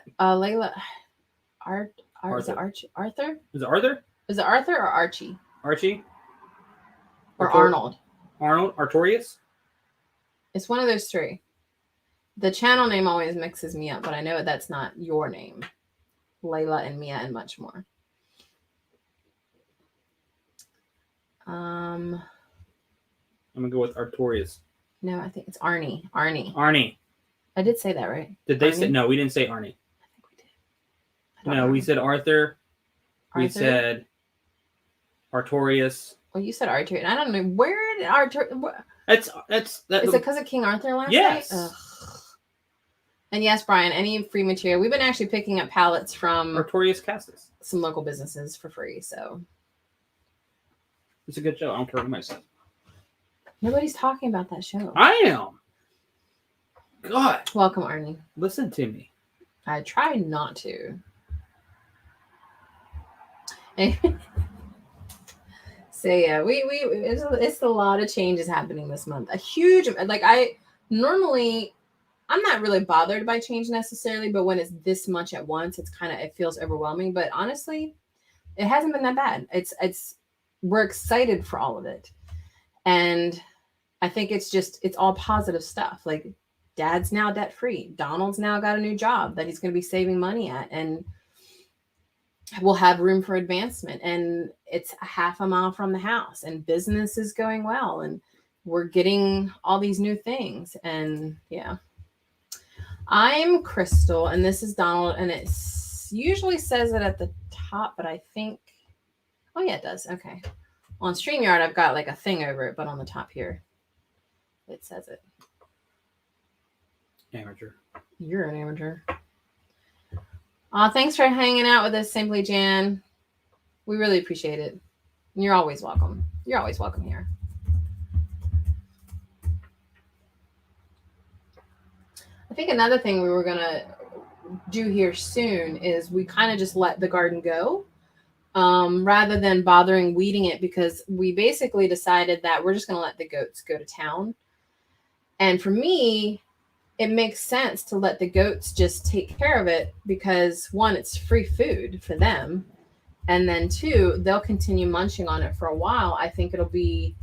Is it Archie? Arthur? Is it Arthur? Is it Arthur or Archie? Archie? Or Arnold? Arnold? Artorius? It's one of those three. The channel name always mixes me up, but I know that's not your name. Layla and Mia and much more. I'm gonna go with Artorius. No, I think it's Arnie. Arnie. Arnie. I did say that, right? Did they Arnie? say no? We didn't say Arnie. I think we did. No, we said Arthur. We said Artorius. Well, you said Arthur, and I don't know where did Arthur. That's Is it because of King Arthur last yes. night? Ugh. And yes, Brian, any free material. We've been actually picking up pallets from Artorius Castus. Some local businesses for free. So it's a good show. I don't care what myself. Nobody's talking about that show. I am. God. Welcome, Arnie. Listen to me. I try not to. So yeah, it's a lot of changes happening this month. A huge, like I'm not really bothered by change necessarily, but when it's this much at once, it feels overwhelming. But honestly, it hasn't been that bad. We're excited for all of it. And I think it's all positive stuff. Like Dad's now debt free. Donald's now got a new job that he's going to be saving money at, and we'll have room for advancement. And it's a half a mile from the house, and business is going well, and we're getting all these new things. And yeah, I'm Crystal, and this is Donald, and it usually says it at the top, but I think, oh yeah, it does. Okay. On StreamYard, I've got like a thing over it, but on the top here, it says it. Amateur. You're an amateur. Thanks for hanging out with us, Simply Jan. We really appreciate it. You're always welcome. You're always welcome here. I think another thing we were going to do here soon is we kind of just let the garden go. Rather than bothering weeding it, because we basically decided that we're just going to let the goats go to town. And for me, it makes sense to let the goats just take care of it because, one, it's free food for them. And then, two, they'll continue munching on it for a while. I think it'll be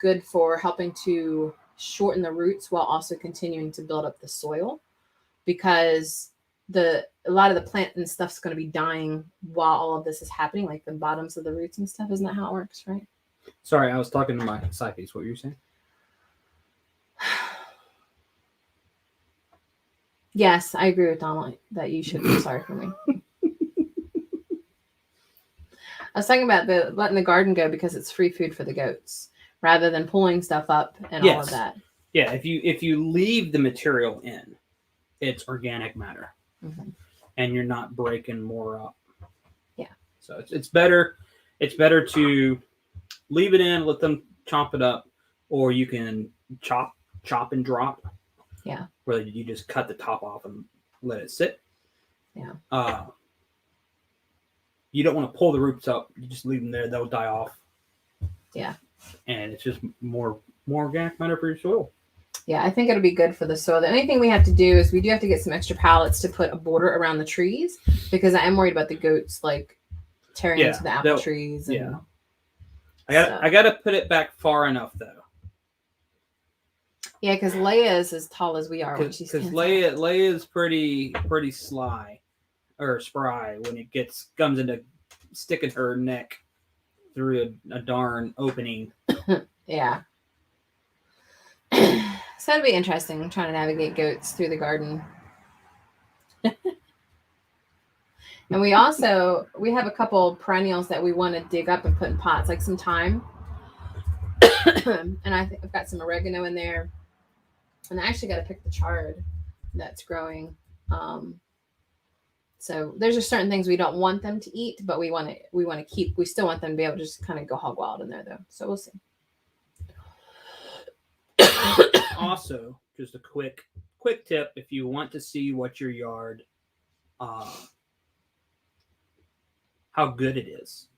good for helping to shorten the roots while also continuing to build up the soil, because a lot of the plant and stuff's going to be dying while all of this is happening, like the bottoms of the roots and stuff. Isn't that how it works, right? Sorry, I was talking to my side piece. What were you saying? Yes, I agree with Donald that you should be sorry for me. I was talking about letting the garden go because it's free food for the goats rather than pulling stuff up and all of that. Yeah, if you leave the material in, it's organic matter. Mm-hmm. And you're not breaking more up. Yeah. So it's better to leave it in, let them chomp it up, or you can chop and drop. Yeah. Where you just cut the top off and let it sit. Yeah. You don't want to pull the roots up. You just leave them there. They'll die off. Yeah. And it's just more organic matter for your soil. Yeah, I think it'll be good for the soil. The only thing we have to do is we do have to get some extra pallets to put a border around the trees, because I am worried about the goats like tearing into the apple trees. And I got to put it back far enough though. Yeah, because Leia is as tall as we are when she's. Because Leia is pretty sly or spry when it comes into sticking her neck through a darn opening. Yeah. So it'll be interesting trying to navigate goats through the garden. And we have a couple perennials that we want to dig up and put in pots, like some thyme. And I've got some oregano in there. And I actually got to pick the chard that's growing. So there's just certain things we don't want them to eat, but we still want them to be able to just kind of go hog wild in there though. So we'll see. Also, just a quick tip: if you want to see what your yard, how how good it is.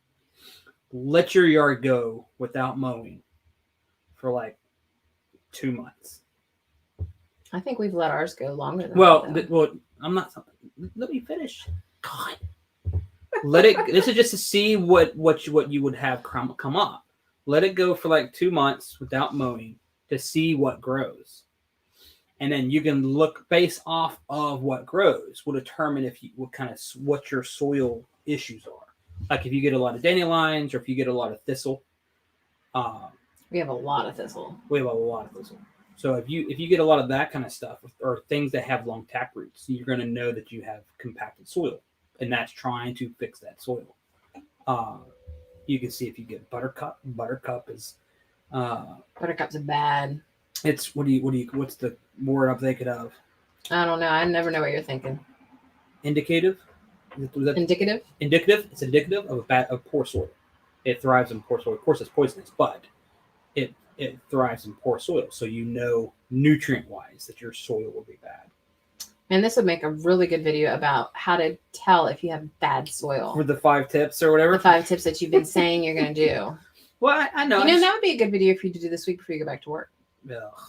Let your yard go without mowing for like 2 months. I think we've let ours go longer than Well, that, well, I'm not. Let me finish. God, let it. This is just to see what you would have come up. Let it go for like 2 months without mowing to see what grows, and then you can look based off of what grows will determine if you what your soil issues are. Like if you get a lot of dandelions or if you get a lot of thistle. we have a lot of thistle. We have a lot of thistle. So if you get a lot of that kind of stuff or things that have long tap roots, you're going to know that you have compacted soil, and that's trying to fix that soil. You can see if you get buttercup. Buttercup is Buttercups are bad. It's what's the word I'm thinking of? I don't know. I never know what you're thinking. Indicative? Indicative? Indicative. It's indicative of poor soil. It thrives in poor soil. Of course, it's poisonous, but it thrives in poor soil. So you know nutrient-wise that your soil will be bad. And this would make a really good video about how to tell if you have bad soil. For the 5 tips or whatever? The 5 tips that you've been saying you're going to do. Well, I know. That would be a good video for you to do this week before you go back to work. Ugh.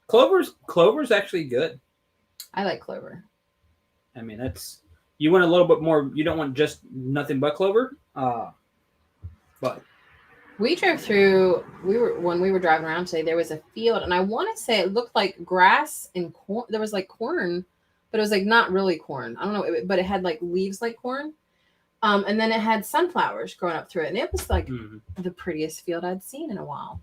Clover's actually good. I like clover. I mean, that's... You want a little bit more... You don't want just nothing but clover. But... We drove through, when we were driving around today, there was a field, and I want to say it looked like grass and corn. There was like corn, but it was like not really corn. I don't know, but it had like leaves like corn. And then it had sunflowers growing up through it. And it was like the prettiest field I'd seen in a while.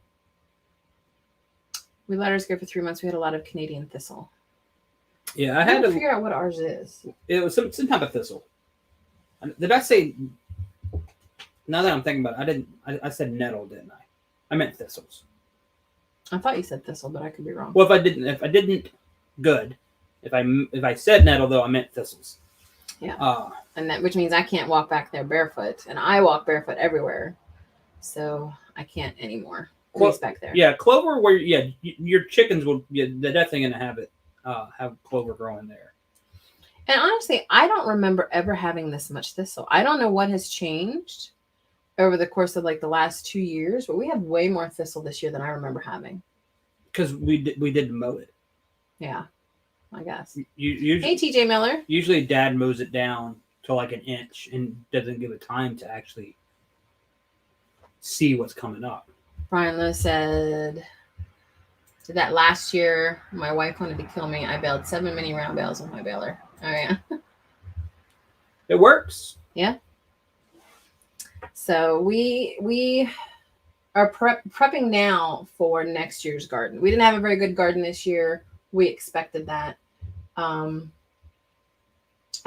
We let ours go for 3 months. We had a lot of Canadian thistle. Yeah, I had to figure out what ours is. It was some type of thistle. Did I say... Now that I'm thinking about it, I said nettle, didn't I? I meant thistles. I thought you said thistle, but I could be wrong. Well, if I didn't, good. If I said nettle though, I meant thistles. Yeah. And that, which means I can't walk back there barefoot, and I walk barefoot everywhere, so I can't anymore. Back there. Yeah, clover. Where your chickens will. Yeah, they're definitely gonna have clover growing there. And honestly, I don't remember ever having this much thistle. I don't know what has changed over the course of like the last 2 years, but we have way more thistle this year than I remember having. Because we didn't mow it. Yeah, I guess. Usually, hey, TJ Miller. Usually Dad mows it down to like an inch and doesn't give it time to actually see what's coming up. Brian Lowe said, did that last year. My wife wanted to kill me. I baled 7 mini round bales with my baler. Oh, yeah. It works. Yeah. So we are prepping now for next year's garden. We didn't have a very good garden this year. We expected that. I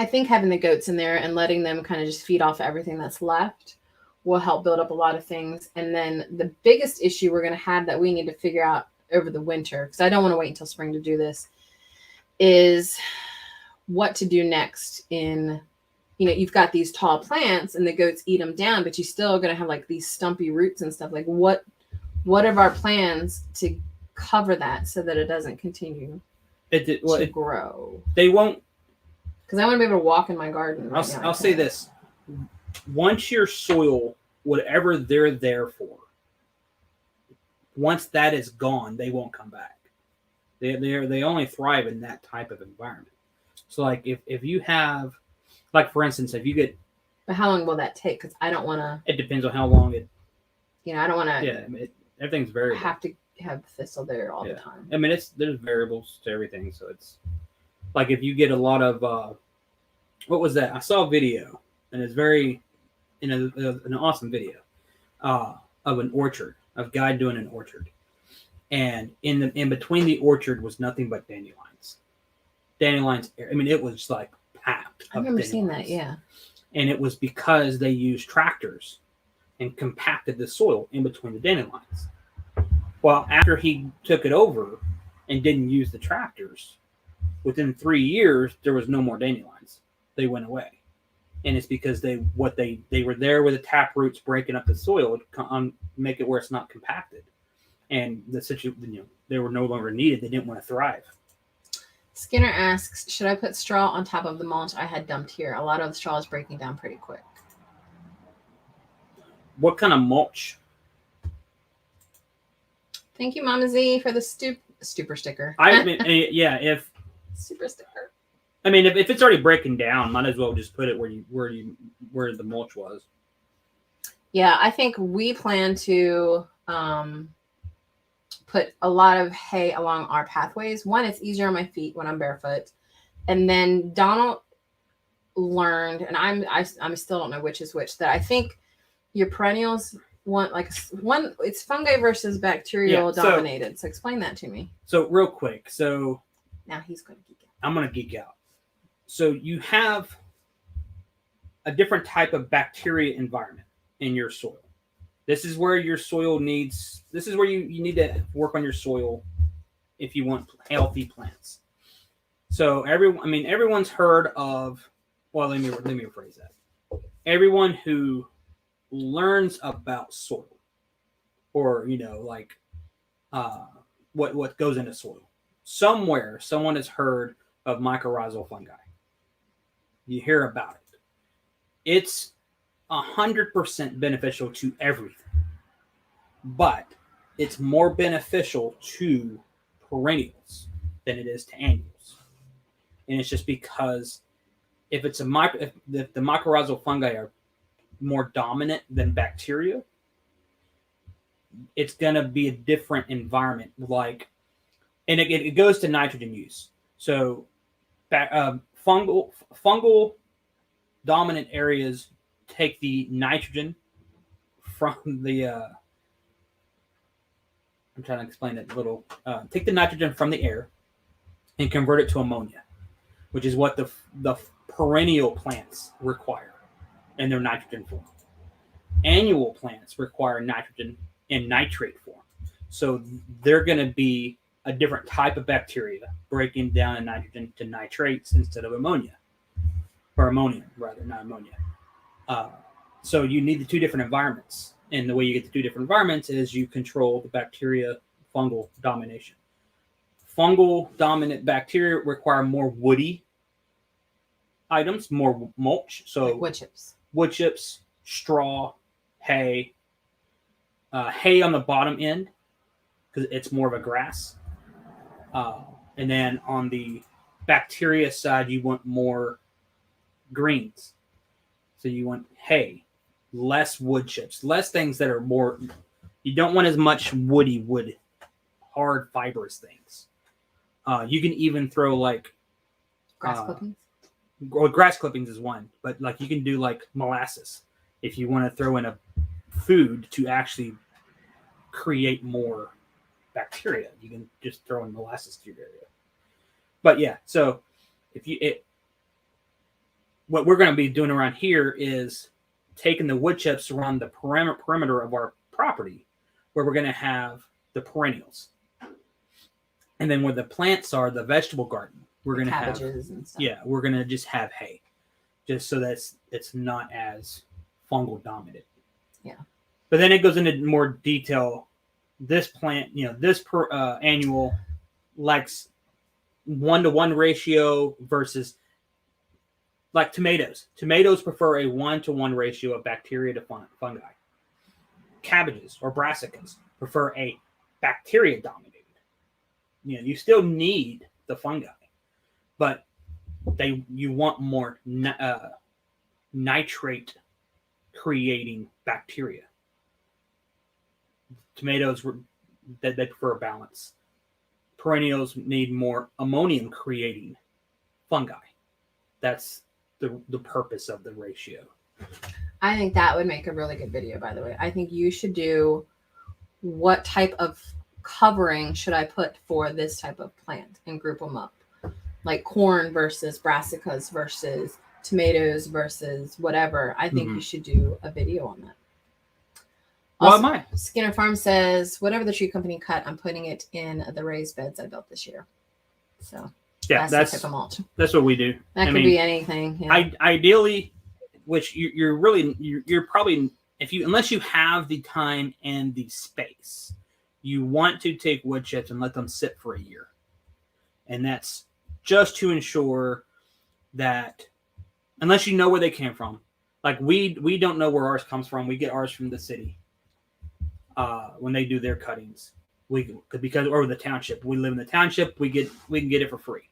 think having the goats in there and letting them kind of just feed off everything that's left will help build up a lot of things. And then the biggest issue we're going to have that we need to figure out over the winter, because I don't want to wait until spring to do this, is what to do next in... you've got these tall plants and the goats eat them down, but you're still going to have like these stumpy roots and stuff. Like what are our plans to cover that so that it doesn't continue to grow? They won't. Because I want to be able to walk in my garden. I'll say this. Once your soil, whatever they're there for, once that is gone, they won't come back. They only thrive in that type of environment. So like if you have... Like, for instance, if you get... But how long will that take? Because I don't want to... It depends on how long it... I don't want to... Yeah, everything's variable. Have to have thistle there all the time. I mean, there's variables to everything. So it's... Like, if you get a lot of... what was that? I saw a video, and it's very... an awesome video of an orchard. Of a guy doing an orchard. And in between the orchard was nothing but dandelions. Dandelions... I mean, it was like... I remember seeing that, yeah. And it was because they used tractors and compacted the soil in between the dandelions. Well, after he took it over and didn't use the tractors, within 3 years, there was no more dandelions. They went away. And it's because they were there with the tap roots breaking up the soil to make it where it's not compacted. And the situation, they were no longer needed. They didn't want to thrive. Skinner asks, should I put straw on top of the mulch I had dumped here? A lot of the straw is breaking down pretty quick. What kind of mulch? Thank you, Mama Z, for the stupor sticker. I mean, yeah, if super sticker. I mean, if it's already breaking down, might as well just put it where the mulch was. Yeah, I think we plan to put a lot of hay along our pathways. One, it's easier on my feet when I'm barefoot. And then Donald learned, and I still don't know which is which, that I think your perennials want it's fungi versus bacterial dominated. So explain that to me. So real quick. So now he's going to geek out. I'm going to geek out. So you have a different type of bacteria environment in your soil. This is where your soil needs, this is where you need to work on your soil if you want healthy plants. So everyone's heard of, well, let me rephrase that. Everyone who learns about soil, or what goes into soil, somewhere someone has heard of mycorrhizal fungi. You hear about it. It's 100% beneficial to everything, but it's more beneficial to perennials than it is to annuals. And it's just because if the mycorrhizal fungi are more dominant than bacteria, it's going to be a different environment. And it goes to nitrogen use. So fungal dominant areas take the nitrogen from the I'm trying to explain it a little. Take the nitrogen from the air and convert it to ammonia, which is what the perennial plants require in their nitrogen form. Annual plants require nitrogen in nitrate form. So they're going to be a different type of bacteria breaking down nitrogen to nitrates instead of ammonia. Or ammonium, rather, not ammonia. So you need the two different environments. And the way you get the two different environments is you control the bacteria fungal domination. Fungal dominant bacteria require more woody items, more mulch. So like wood chips, straw, hay. Hay on the bottom end because it's more of a grass. And then on the bacteria side, you want more greens. So you want hay, less wood chips, less things that are more, you don't want as much woody wood, hard fibrous things. You can even throw grass clippings. Well, grass clippings is one, but you can do molasses if you want to throw in a food to actually create more bacteria. You can just throw in molasses to your area. But yeah, so what we're going to be doing around here is taking the wood chips around the perimeter of our property, where we're going to have the perennials, and then where the plants are, the vegetable garden, we're going to have cabbages and stuff. Yeah, we're going to just have hay, just so that it's not as fungal dominant. Yeah, but then it goes into more detail. This plant, this annual likes 1-to-1 ratio versus tomatoes. Tomatoes prefer a 1-to-1 ratio of bacteria to fungi. Cabbages or brassicas prefer a bacteria dominated. You still need the fungi, but you want more nitrate creating bacteria. Tomatoes they prefer a balance. Perennials need more ammonium creating fungi. That's the purpose of the ratio. I think that would make a really good video, by the way. I think you should do what type of covering should I put for this type of plant and group them up. Like corn versus brassicas versus tomatoes versus whatever. I think you should do a video on that. Also, Well, Skinner Farm says, whatever the tree company cut, I'm putting it in the raised beds I built this year. So yeah, that's the type of mulch. That's what we do. That could be anything. Yeah. Ideally, which you're probably, unless you have the time and the space, you want to take wood chips and let them sit for a year. And that's just to ensure that, unless you know where they came from, like we don't know where ours comes from. We get ours from the city when they do their cuttings. Or the township. We live in the township. We can get it for free.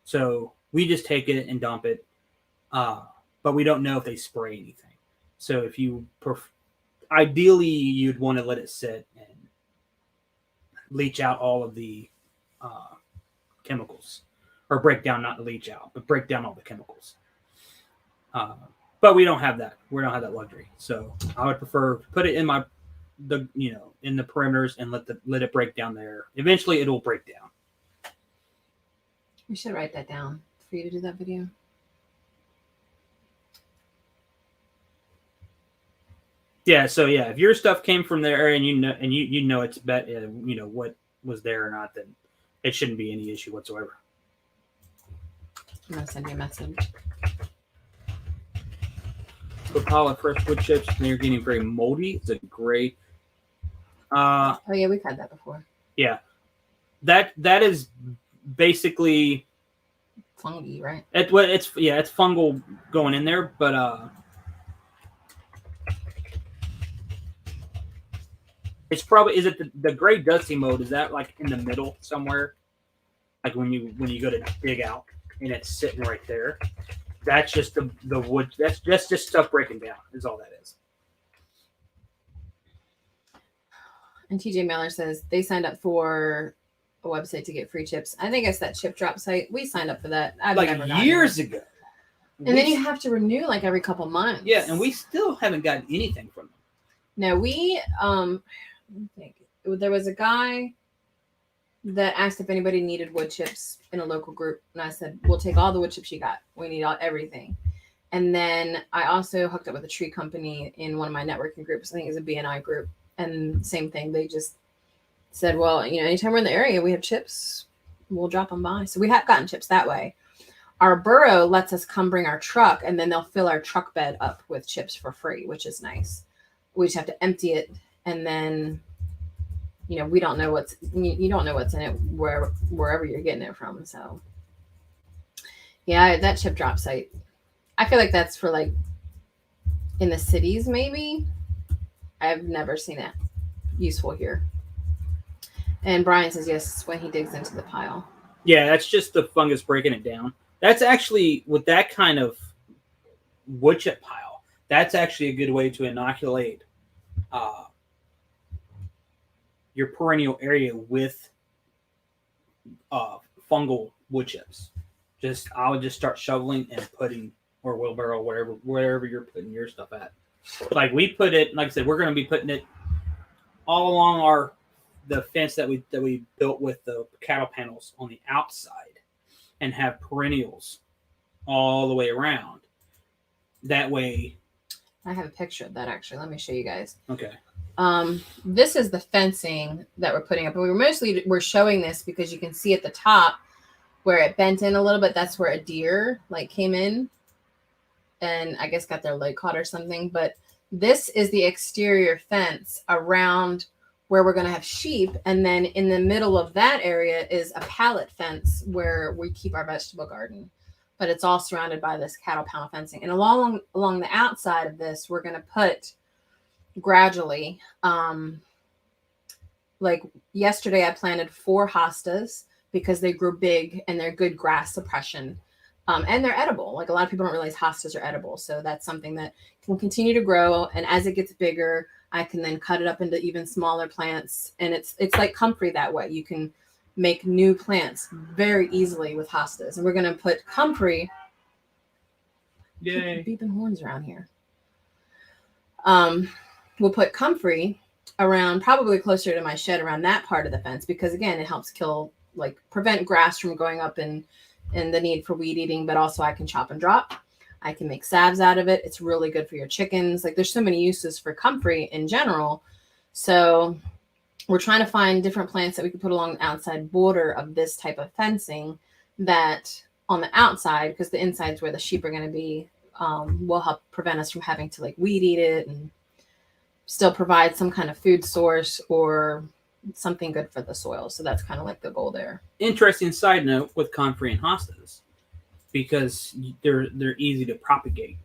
So we just take it and dump it. But we don't know if they spray anything. So if you ideally you'd want to let it sit and leach out all of the chemicals, or break down, not leach out, but break down all the chemicals. But we don't have that. We don't have that luxury. So I would prefer put it in in the perimeters and let it break down there. Eventually, it will break down. We should write that down for you to do that video. Yeah. So yeah, if your stuff came from there and you know it's what was there or not, then it shouldn't be any issue whatsoever. I'm gonna send you a message. The pile of fresh wood chips, and they're getting very moldy. It's a great. Oh yeah, we've had that before. Yeah, that is basically fungi, right? It's fungal going in there, but it's probably, is it the 𝙒𝙬𝙄𝙬𝙧? Is that like in the middle somewhere? Like when you go to dig out and it's sitting right there. That's just the wood. That's just stuff breaking down. Is all that is. And TJ Miller says they signed up for a website to get free chips. I think it's that chip drop site. We signed up for that. I've never gotten years it. ago. And then you have to renew like every couple months. Yeah, and we still haven't gotten anything from them. No, we I think there was a guy that asked if anybody needed wood chips in a local group, and I said, we'll take all the wood chips you got. We need everything. And then I also hooked up with a tree company in one of my networking groups. I think it's a BNI group, and same thing. They just said, well, anytime we're in the area, we have chips, we'll drop them by. So we have gotten chips that way. Our borough lets us come bring our truck, and then they'll fill our truck bed up with chips for free, which is nice. We just have to empty it, and then we don't know you don't know what's in it wherever you're getting it from. So yeah, that chip drop site, I feel like that's for like in the cities maybe. I've never seen it useful here. And Brian says yes, when he digs into the pile. Yeah, that's just the fungus breaking it down. That's actually, with that kind of wood chip pile, that's actually a good way to inoculate your perennial area with fungal wood chips. I would just start shoveling and putting, or wheelbarrow, wherever you're putting your stuff at. Like we put it, like I said, we're going to be putting it all along the fence that we built with the cattle panels on the outside, and have perennials all the way around. That way, I have a picture of that actually. Let me show you guys. Okay. This is the fencing that we're putting up, and we're showing this because you can see at the top where it bent in a little bit. That's where a deer came in and I guess got their leg caught or something. But this is the exterior fence around where we're going to have sheep, and then in the middle of that area is a pallet fence where we keep our vegetable garden. But it's all surrounded by this cattle panel fencing, and along the outside of this, we're going to put gradually, like yesterday I planted 4 hostas because they grew big and they're good grass suppression, and they're edible. Like a lot of people don't realize hostas are edible, so that's something that can continue to grow, and as it gets bigger I can then cut it up into even smaller plants, and it's like comfrey that way. You can make new plants very easily with hostas, and we're going to put comfrey. Yay. Beeping horns around here. We'll put comfrey around, probably closer to my shed, around that part of the fence, because again, it helps prevent grass from going up and the need for weed eating, but also I can chop and drop. I can make salves out of it. It's really good for your chickens. There's so many uses for comfrey in general. So we're trying to find different plants that we can put along the outside border of this type of fencing, that on the outside, because the inside's where the sheep are going to be, will help prevent us from having to weed eat it, and still provide some kind of food source, or something good for the soil. So that's kind of like the goal there. Interesting side note with comfrey and hostas, because they're easy to propagate.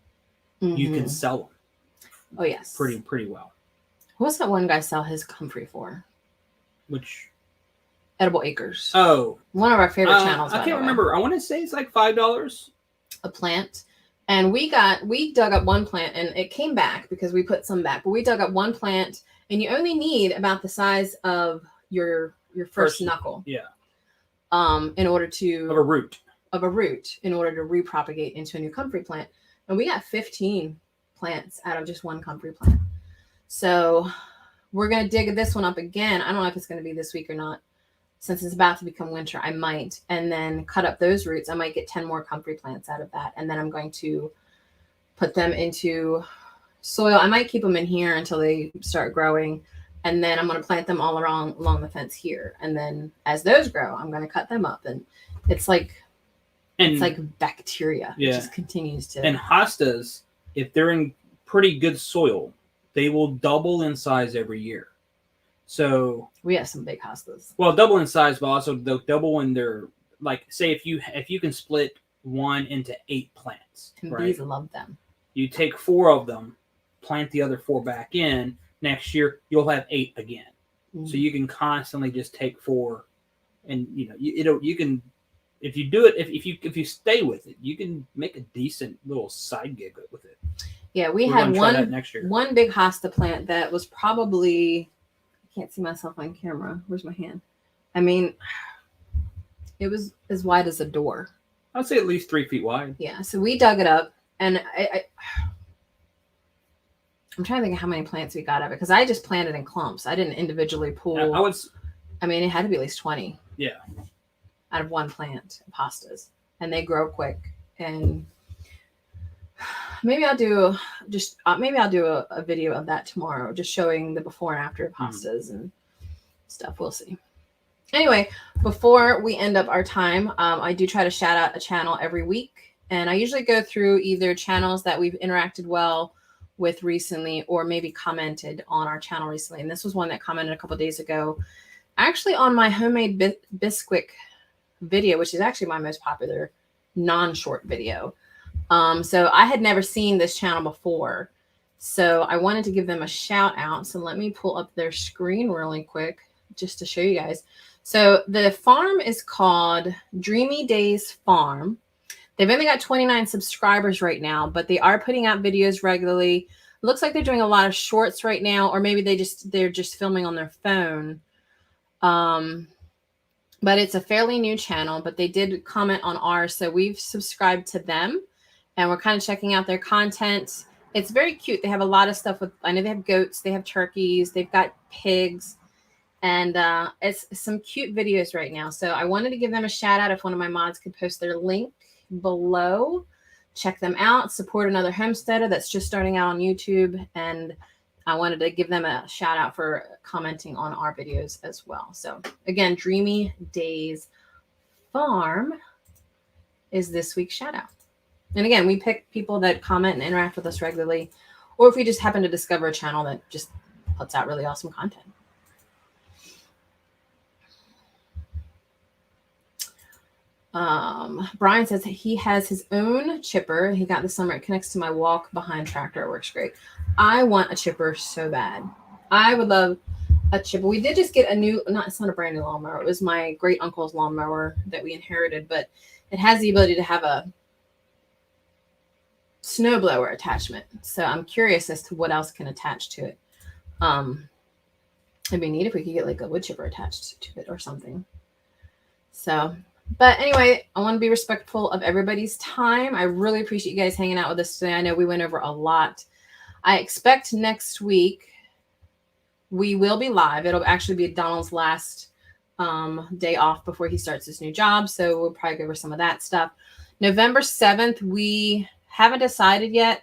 You can sell them. Oh yes, pretty well. What's that one guy sell his comfrey for? Which Edible Acres. Oh, one of our favorite channels. I can't remember. I want to say it's like $5 a plant. And we dug up one plant and it came back because we put some back. But we dug up one plant and you only need about the size of your first knuckle. Yeah. In order to of a root in order to repropagate into a new comfrey plant. And we got 15 plants out of just one comfrey plant. So we're going to dig this one up again. I don't know if it's going to be this week or not. Since it's about to become winter, I might. And then cut up those roots. I might get 10 more comfrey plants out of that. And then I'm going to put them into soil. I might keep them in here until they start growing. And then I'm going to plant them all along the fence here. And then as those grow, I'm going to cut them up. And it's like bacteria. Yeah. It just continues to. And hostas, if they're in pretty good soil, they will double in size every year. So we have some big hostas. Well, double in size, but also they'll double when they're like, say if you can split one into 8 plants. And right? bees love them. You take 4 of them, plant the other 4 back in. Next year you'll have 8 again. So you can constantly just take 4, and you can, if you do it, if you stay with it, you can make a decent little side gig with it. Yeah, we had one big hosta plant that was probably, I can't see myself on camera. Where's my hand? I mean, it was as wide as a door. I'd say at least 3 feet wide. Yeah, so we dug it up, and I'm trying to think of how many plants we got of it, because I just planted in clumps. I didn't individually pull. I mean, it had to be at least 20. Yeah. Out of one plant of hostas, and they grow quick. And maybe I'll do a video of that tomorrow, just showing the before and after of hostas and stuff. We'll see. Anyway, before we end up our time, I do try to shout out a channel every week, and I usually go through either channels that we've interacted well with recently, or maybe commented on our channel recently. And this was one that commented a couple of days ago, actually on my homemade bisquick video, which is actually my most popular non-short video. So I had never seen this channel before, so I wanted to give them a shout out. So let me pull up their screen really quick just to show you guys. So the farm is called Dreamy Days Farm. They've only got 29 subscribers right now, but they are putting out videos regularly. It looks like they're doing a lot of shorts right now, or maybe they're just filming on their phone. But it's a fairly new channel, but they did comment on ours. So we've subscribed to them, and we're kind of checking out their content. It's very cute. They have a lot of stuff I know they have goats, they have turkeys, they've got pigs, and it's some cute videos right now. So I wanted to give them a shout out. If one of my mods could post their link below, check them out, support another homesteader that's just starting out on YouTube. And I wanted to give them a shout out for commenting on our videos as well. So again, Dreamy Days Farm is this week's shout out. And again, we pick people that comment and interact with us regularly, or if we just happen to discover a channel that just puts out really awesome content. Brian says he has his own chipper. He got this summer. It connects to my walk behind tractor. It works great. I want a chipper so bad. I would love a chipper. We did just get a new, it's not a brand new lawnmower. It was my great uncle's lawnmower that we inherited, but it has the ability to have a snowblower attachment. So I'm curious as to what else can attach to it. It'd be neat if we could get like a wood chipper attached to it or something. So, but anyway, I want to be respectful of everybody's time. I really appreciate you guys hanging out with us today. I know we went over a lot. I expect next week we will be live. It'll actually be Donald's last day off before he starts his new job. So we'll probably go over some of that stuff. November 7th, we haven't decided yet.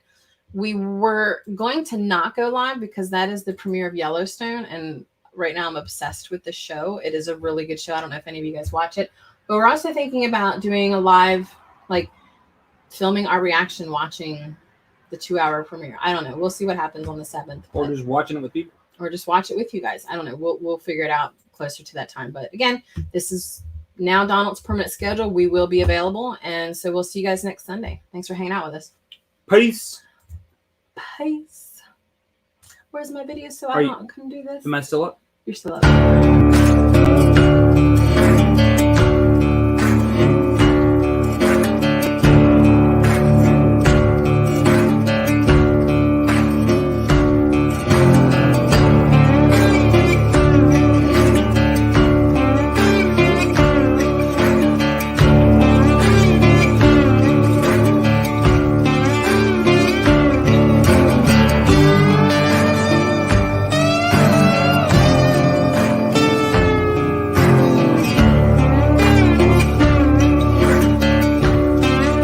We were going to not go live because that is the premiere of Yellowstone. And right now I'm obsessed with the show. It is a really good show. I don't know if any of you guys watch it. But we're also thinking about doing a live, like filming our reaction, watching the 2-hour premiere. I don't know. We'll see what happens on the 7th. Or just watching it with people. Or just watch it with you guys. I don't know. We'll figure it out. closer to that time. But again, this is now Donald's permanent schedule. We will be available. And so we'll see you guys next Sunday. Thanks for hanging out with us. Peace. Peace. Where's my video so I can do this? Am I still up? You're still up.